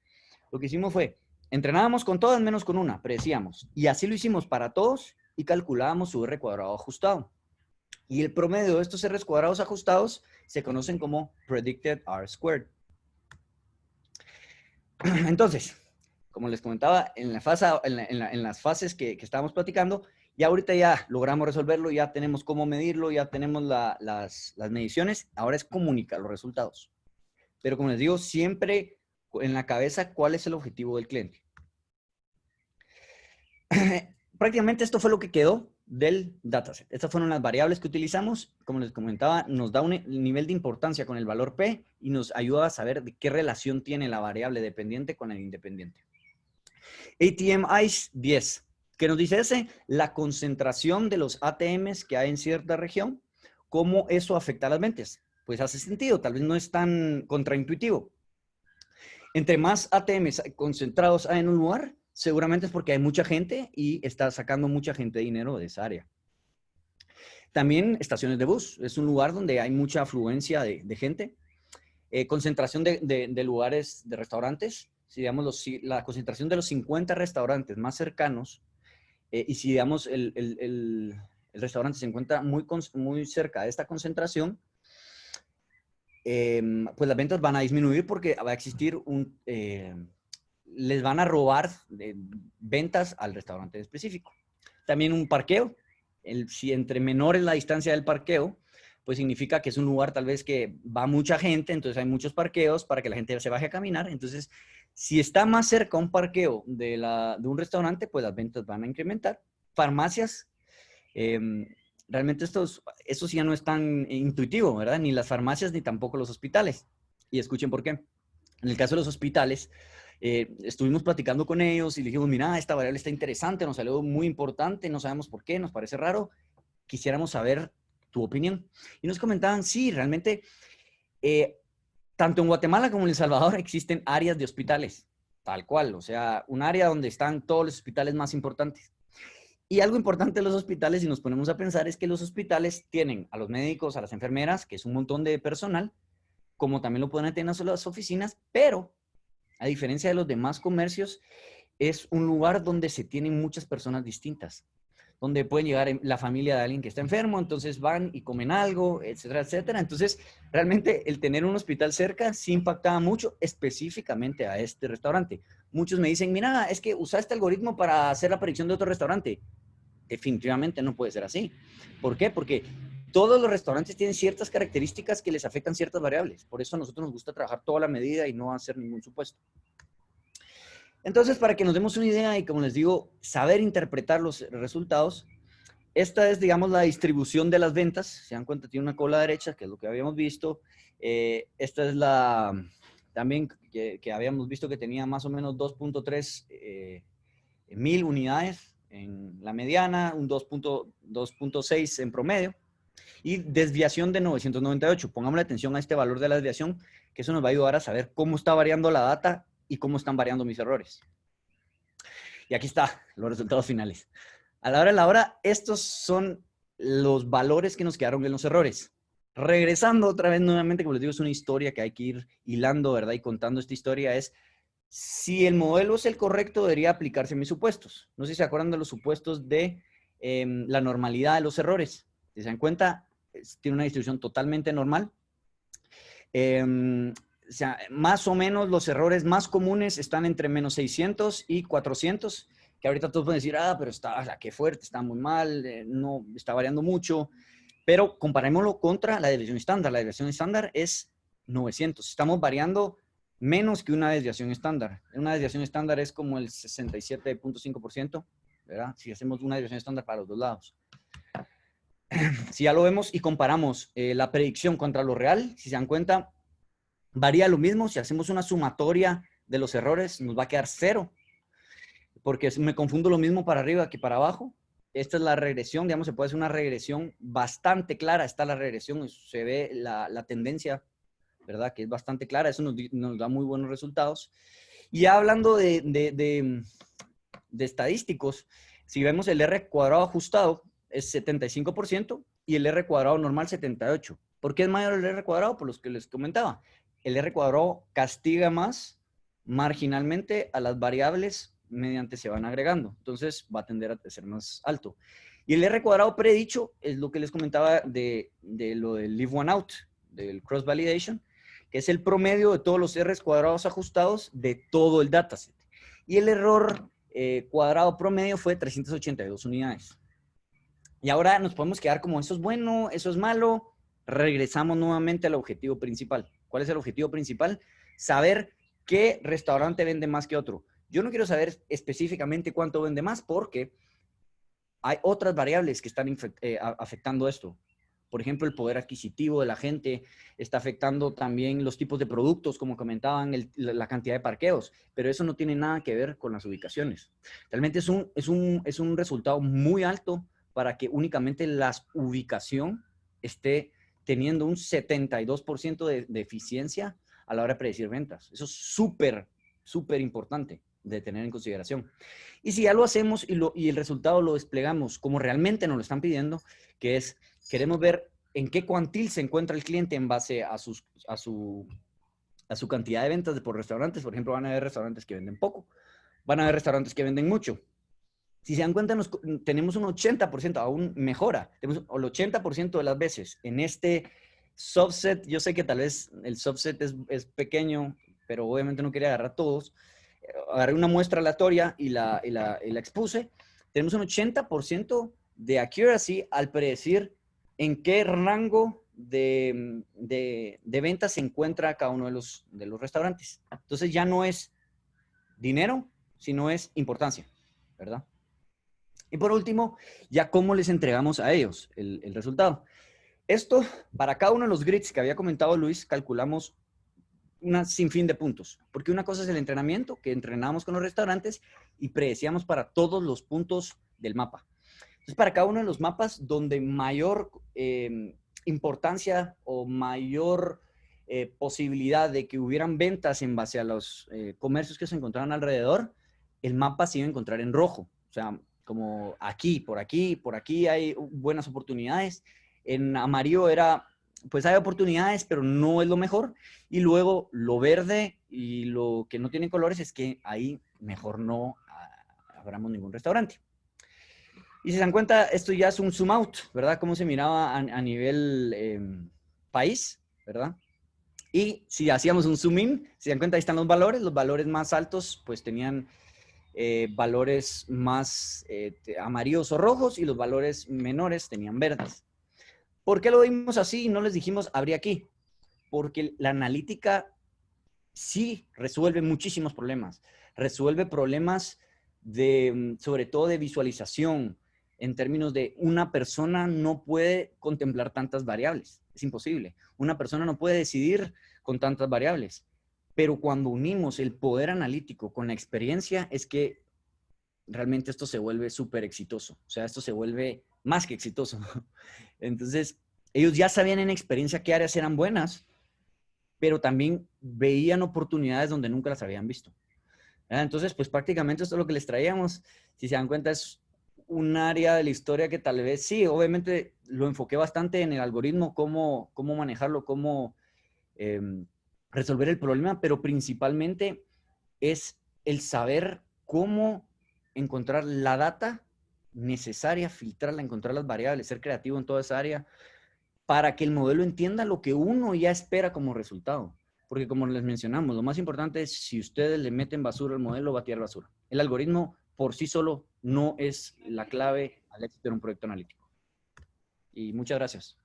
Lo que hicimos fue, entrenábamos con todas menos con una, predecíamos. Y así lo hicimos para todos y calculábamos su R cuadrado ajustado. Y el promedio de estos R cuadrados ajustados se conocen como Predicted R Squared. Entonces, como les comentaba, en las fases que estábamos platicando, ya ahorita ya logramos resolverlo, ya tenemos cómo medirlo, ya tenemos las mediciones, ahora es comunicar los resultados. Pero como les digo, siempre en la cabeza, ¿cuál es el objetivo del cliente? Prácticamente esto fue lo que quedó del dataset. Estas fueron las variables que utilizamos. Como les comentaba, nos da un nivel de importancia con el valor P y nos ayuda a saber de qué relación tiene la variable dependiente con el independiente. ATM ICE 10. ¿Qué nos dice ese? La concentración de los ATMs que hay en cierta región, cómo eso afecta a las ventas. Pues hace sentido, tal vez no es tan contraintuitivo. Entre más ATMs concentrados hay en un lugar, seguramente es porque hay mucha gente y está sacando mucha gente de dinero de esa área. También estaciones de bus. Es un lugar donde hay mucha afluencia de gente. Concentración de lugares, de restaurantes. si digamos la concentración de los 50 restaurantes más cercanos, y si digamos el restaurante se encuentra muy cerca de esta concentración, pues las ventas van a disminuir porque va a existir les van a robar ventas al restaurante específico. También un parqueo. Si entre menor es la distancia del parqueo, pues significa que es un lugar tal vez que va mucha gente, entonces hay muchos parqueos para que la gente se baje a caminar. Entonces, si está más cerca un parqueo de un restaurante, pues las ventas van a incrementar. Farmacias, realmente esto sí ya no es tan intuitivo, ¿verdad? Ni las farmacias ni tampoco los hospitales. Y escuchen por qué. En el caso de los hospitales, estuvimos platicando con ellos y le dijimos, mira, esta variable está interesante, nos salió muy importante, no sabemos por qué, nos parece raro, quisiéramos saber tu opinión. Y nos comentaban, sí, realmente, tanto en Guatemala como en El Salvador existen áreas de hospitales, tal cual, o sea, un área donde están todos los hospitales más importantes. Y algo importante de los hospitales, si nos ponemos a pensar, es que los hospitales tienen a los médicos, a las enfermeras, que es un montón de personal, como también lo pueden tener en las oficinas, pero a diferencia de los demás comercios, es un lugar donde se tienen muchas personas distintas, donde pueden llegar la familia de alguien que está enfermo, entonces van y comen algo, etcétera, etcétera. Entonces, realmente el tener un hospital cerca sí impactaba mucho, específicamente a este restaurante. Muchos me dicen, mira, es que usa este algoritmo para hacer la predicción de otro restaurante. Definitivamente no puede ser así. ¿Por qué? Porque todos los restaurantes tienen ciertas características que les afectan ciertas variables. Por eso a nosotros nos gusta trabajar toda la medida y no hacer ningún supuesto. Entonces, para que nos demos una idea y, como les digo, saber interpretar los resultados, esta es, digamos, la distribución de las ventas. Se dan cuenta, tiene una cola derecha, que es lo que habíamos visto. Esta es también que habíamos visto que tenía más o menos 2.3 mil unidades en la mediana, un 2.6 en promedio, y desviación de 998. Pongámosle atención a este valor de la desviación, que eso nos va a ayudar a saber cómo está variando la data y cómo están variando mis errores. Y aquí está los resultados finales. A la hora de la hora, estos son los valores que nos quedaron en los errores. Regresando otra vez nuevamente, como les digo, es una historia que hay que ir hilando, ¿verdad? Y contando esta historia es, si el modelo es el correcto, debería aplicarse a mis supuestos. No sé si se acuerdan de los supuestos de la normalidad de los errores. Si se dan cuenta, tiene una distribución totalmente normal. O sea, más o menos los errores más comunes están entre menos 600 y 400, que ahorita todos pueden decir, pero qué fuerte, está muy mal, no, está variando mucho. Pero comparémoslo contra la desviación estándar. La desviación estándar es 900. Estamos variando menos que una desviación estándar. Una desviación estándar es como el 67.5%, ¿verdad? Si hacemos una desviación estándar para los dos lados. Si ya lo vemos y comparamos la predicción contra lo real, si se dan cuenta, varía lo mismo. Si hacemos una sumatoria de los errores, nos va a quedar 0, porque me confundo lo mismo para arriba que para abajo. Esta es la regresión, digamos, se puede hacer una regresión bastante clara. Está la regresión, se ve la tendencia, ¿verdad? Que es bastante clara, eso nos da muy buenos resultados. Y ya hablando de estadísticos, si vemos el R cuadrado ajustado, es 75% y el R cuadrado normal 78%. ¿Por qué es mayor el R cuadrado? Por los que les comentaba. El R cuadrado castiga más marginalmente a las variables mediante se van agregando. Entonces va a tender a ser más alto. Y el R cuadrado predicho es lo que les comentaba de lo del leave one out, del cross validation, que es el promedio de todos los R cuadrados ajustados de todo el dataset. Y el error cuadrado promedio fue 382 unidades. Y ahora nos podemos quedar como, eso es bueno, eso es malo. Regresamos nuevamente al objetivo principal. ¿Cuál es el objetivo principal? Saber qué restaurante vende más que otro. Yo no quiero saber específicamente cuánto vende más porque hay otras variables que están afectando esto. Por ejemplo, el poder adquisitivo de la gente está afectando también los tipos de productos, como comentaban, la cantidad de parqueos, pero eso no tiene nada que ver con las ubicaciones. Realmente es un resultado muy alto para que únicamente la ubicación esté teniendo un 72% de eficiencia a la hora de predecir ventas. Eso es súper, súper importante de tener en consideración. Y si ya lo hacemos y el resultado lo desplegamos como realmente nos lo están pidiendo, que es, queremos ver en qué cuantil se encuentra el cliente en base a su a su cantidad de ventas por restaurantes. Por ejemplo, van a haber restaurantes que venden poco, van a haber restaurantes que venden mucho. Si se dan cuenta, tenemos un 80%, aún mejora, tenemos el 80% de las veces en este subset. Yo sé que tal vez el subset es pequeño, pero obviamente no quería agarrar todos. Agarré una muestra aleatoria y la expuse. Tenemos un 80% de accuracy al predecir en qué rango de ventas se encuentra cada uno de los restaurantes. Entonces ya no es dinero, sino es importancia, ¿verdad? Y por último, ya cómo les entregamos a ellos el resultado. Esto, para cada uno de los grids que había comentado Luis, calculamos una sinfín de puntos. Porque una cosa es el entrenamiento, que entrenamos con los restaurantes y predecíamos para todos los puntos del mapa. Entonces, para cada uno de los mapas, donde mayor importancia o mayor posibilidad de que hubieran ventas en base a los comercios que se encontraban alrededor, el mapa se iba a encontrar en rojo. O sea, como aquí, por aquí hay buenas oportunidades. En amarillo era, pues hay oportunidades, pero no es lo mejor. Y luego lo verde y lo que no tiene colores es que ahí mejor no abramos ningún restaurante. Y si se dan cuenta, esto ya es un zoom out, ¿verdad? Cómo se miraba a nivel país, ¿verdad? Y si hacíamos un zoom in, si se dan cuenta, ahí están los valores más altos, pues tenían valores más amarillos o rojos y los valores menores tenían verdes. ¿Por qué lo vimos así y no les dijimos abrí aquí? Porque la analítica sí resuelve muchísimos problemas. Resuelve problemas sobre todo de visualización, en términos de una persona no puede contemplar tantas variables. Es imposible. Una persona no puede decidir con tantas variables. Pero cuando unimos el poder analítico con la experiencia, es que realmente esto se vuelve súper exitoso. O sea, esto se vuelve más que exitoso. Entonces, ellos ya sabían en experiencia qué áreas eran buenas, pero también veían oportunidades donde nunca las habían visto. Entonces, pues prácticamente esto es lo que les traíamos. Si se dan cuenta, es un área de la historia que tal vez sí, obviamente lo enfoqué bastante en el algoritmo, cómo manejarlo, cómo resolver el problema, pero principalmente es el saber cómo encontrar la data necesaria, filtrarla, encontrar las variables, ser creativo en toda esa área para que el modelo entienda lo que uno ya espera como resultado. Porque como les mencionamos, lo más importante es si ustedes le meten basura al modelo, va a tirar basura. El algoritmo por sí solo no es la clave al éxito de un proyecto analítico. Y muchas gracias.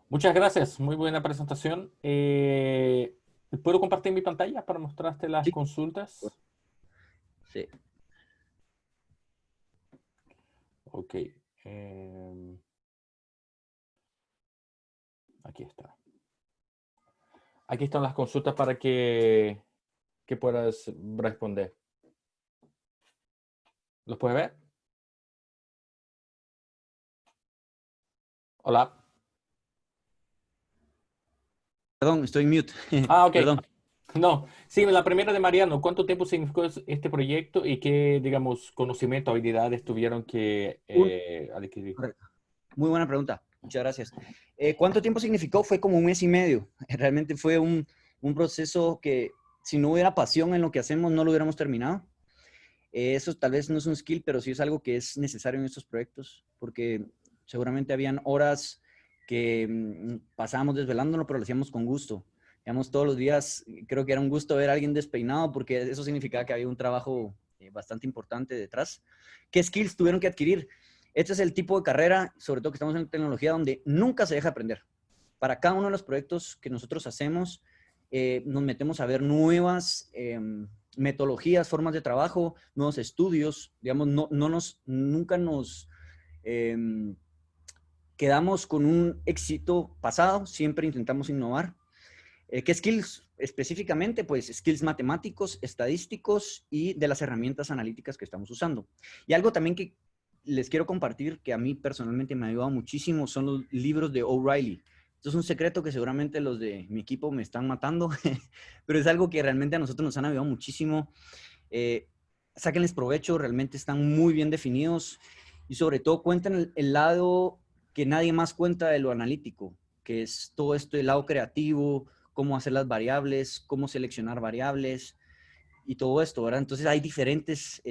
Muchas gracias, muy buena presentación. ¿Puedo compartir mi pantalla para mostrarte las consultas? Sí. Ok. Aquí está. Aquí están las consultas para que puedas responder. ¿Los puedes ver? Hola. Perdón, estoy en mute. Ah, ok. Perdón. No, sí, la primera de Mariano, ¿cuánto tiempo significó este proyecto y qué, digamos, conocimiento, habilidades tuvieron que adquirir? Muy buena pregunta. Muchas gracias. ¿Cuánto tiempo significó? Fue como un mes y medio. Realmente fue un proceso que si no hubiera pasión en lo que hacemos, no lo hubiéramos terminado. Eso tal vez no es un skill, pero sí es algo que es necesario en estos proyectos, porque seguramente habían horas que pasábamos desvelándonos, pero lo hacíamos con gusto. Digamos, todos los días creo que era un gusto ver a alguien despeinado, porque eso significaba que había un trabajo bastante importante detrás. ¿Qué skills tuvieron que adquirir? Este es el tipo de carrera, sobre todo que estamos en tecnología, donde nunca se deja aprender. Para cada uno de los proyectos que nosotros hacemos, nos metemos a ver nuevas metodologías, formas de trabajo, nuevos estudios. Digamos, nunca nos quedamos con un éxito pasado, siempre intentamos innovar. ¿Qué skills específicamente? Pues skills matemáticos, estadísticos y de las herramientas analíticas que estamos usando. Y algo también que les quiero compartir, que a mí personalmente me ha ayudado muchísimo, son los libros de O'Reilly. Esto es un secreto que seguramente los de mi equipo me están matando, pero es algo que realmente a nosotros nos han ayudado muchísimo. Sáquenles provecho, realmente están muy bien definidos y sobre todo cuentan el lado que nadie más cuenta de lo analítico, que es todo esto del lado creativo, cómo hacer las variables, cómo seleccionar variables y todo esto, ¿verdad? Entonces hay diferentes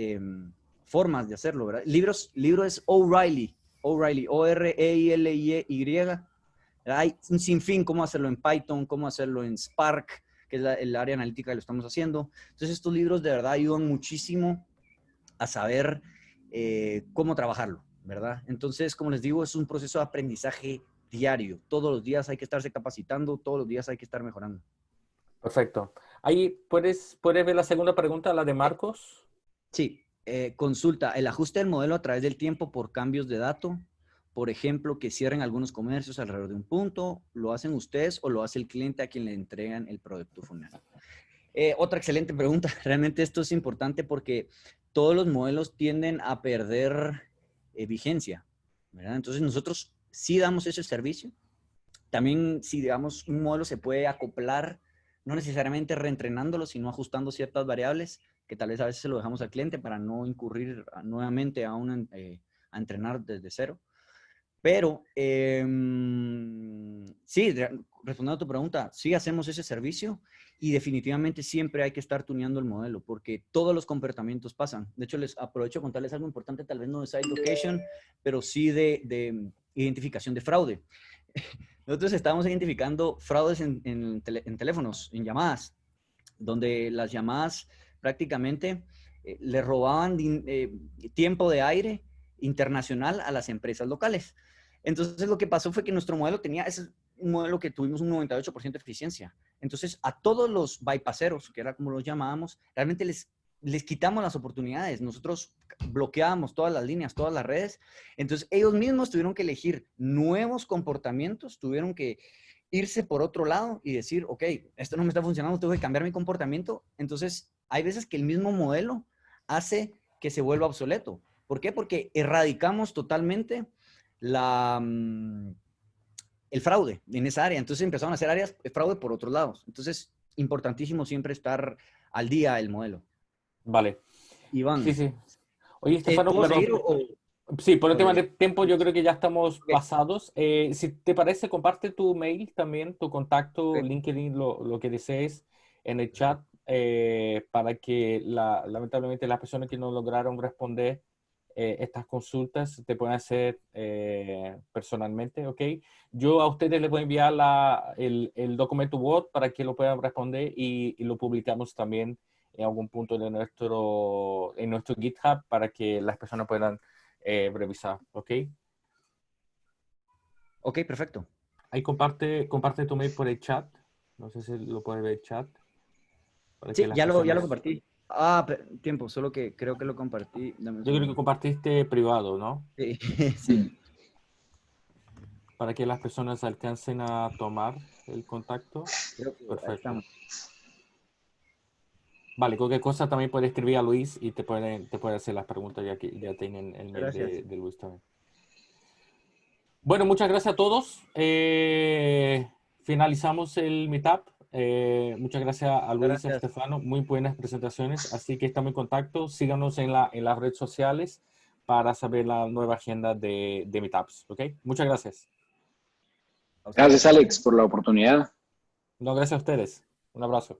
formas de hacerlo, ¿verdad? Libro es O'Reilly, O-R-E-I-L-I-Y. Hay un sinfín cómo hacerlo en Python, cómo hacerlo en Spark, que es el área analítica que lo estamos haciendo. Entonces estos libros de verdad ayudan muchísimo a saber cómo trabajarlo, ¿verdad? Entonces, como les digo, es un proceso de aprendizaje diario. Todos los días hay que estarse capacitando, todos los días hay que estar mejorando. Perfecto. Ahí puedes ver la segunda pregunta, la de Marcos. Sí, consulta el ajuste del modelo a través del tiempo por cambios de dato. Por ejemplo, que cierren algunos comercios alrededor de un punto. ¿Lo hacen ustedes o lo hace el cliente a quien le entregan el producto final? Otra excelente pregunta. Realmente esto es importante porque todos los modelos tienden a perder vigencia, ¿verdad? Entonces nosotros sí damos ese servicio. También si, digamos, un modelo se puede acoplar, no necesariamente reentrenándolo, sino ajustando ciertas variables, que tal vez a veces se lo dejamos al cliente para no incurrir nuevamente a entrenar desde cero. Pero sí, respondiendo a tu pregunta, sí hacemos ese servicio y definitivamente siempre hay que estar tuneando el modelo porque todos los comportamientos pasan. De hecho, les aprovecho a contarles algo importante, tal vez no de side location, pero sí de identificación de fraude. Nosotros estábamos identificando fraudes en teléfonos, en llamadas, donde las llamadas prácticamente le robaban tiempo de aire internacional a las empresas locales. Entonces, lo que pasó fue que nuestro modelo tenía, ese es un modelo que tuvimos un 98% de eficiencia. Entonces, a todos los bypasseros, que era como los llamábamos, realmente les quitamos las oportunidades. Nosotros bloqueábamos todas las líneas, todas las redes. Entonces, ellos mismos tuvieron que elegir nuevos comportamientos, tuvieron que irse por otro lado y decir, ok, esto no me está funcionando, tengo que cambiar mi comportamiento. Entonces, hay veces que el mismo modelo hace que se vuelva obsoleto. ¿Por qué? Porque erradicamos totalmente el fraude en esa área. Entonces empezaron a hacer áreas de fraude por otros lados. Entonces, importantísimo siempre estar al día del modelo. Vale. Iván. Sí, sí. Oye, Estefano, ¿puedo perdón. seguir o...? Sí, por el tema de tiempo yo creo que ya estamos pasados. Si te parece, comparte tu mail también, tu contacto, LinkedIn, lo que desees en el chat para que lamentablemente las personas que no lograron responder estas consultas te puedan hacer personalmente, ¿ok? Yo a ustedes les voy a enviar el documento Word para que lo puedan responder y lo publicamos también en algún punto de en nuestro GitHub para que las personas puedan revisar, ¿ok? Ok, perfecto. Ahí comparte tu mail por el chat. No sé si lo puede ver el chat. Para que Sí, las ya lo personas... compartí. Tiempo, solo que creo que lo compartí. Dame un Yo creo que segundo. compartiste privado, ¿no? Sí, sí. Para que las personas alcancen a tomar el contacto. Creo que ahí Perfecto. estamos. Vale, cualquier cosa también puede escribir a Luis y te puede hacer las preguntas ya que ya tienen el mail Gracias. de Luis también. Bueno, muchas gracias a todos. Finalizamos el meetup. Muchas gracias a Luis y a Gracias. Estefano. Muy buenas presentaciones. Así que estamos en contacto. Síganos en las redes sociales para saber la nueva agenda de meetups. ¿Ok? Muchas gracias. Gracias, Alex, por la oportunidad. No, gracias a ustedes. Un abrazo.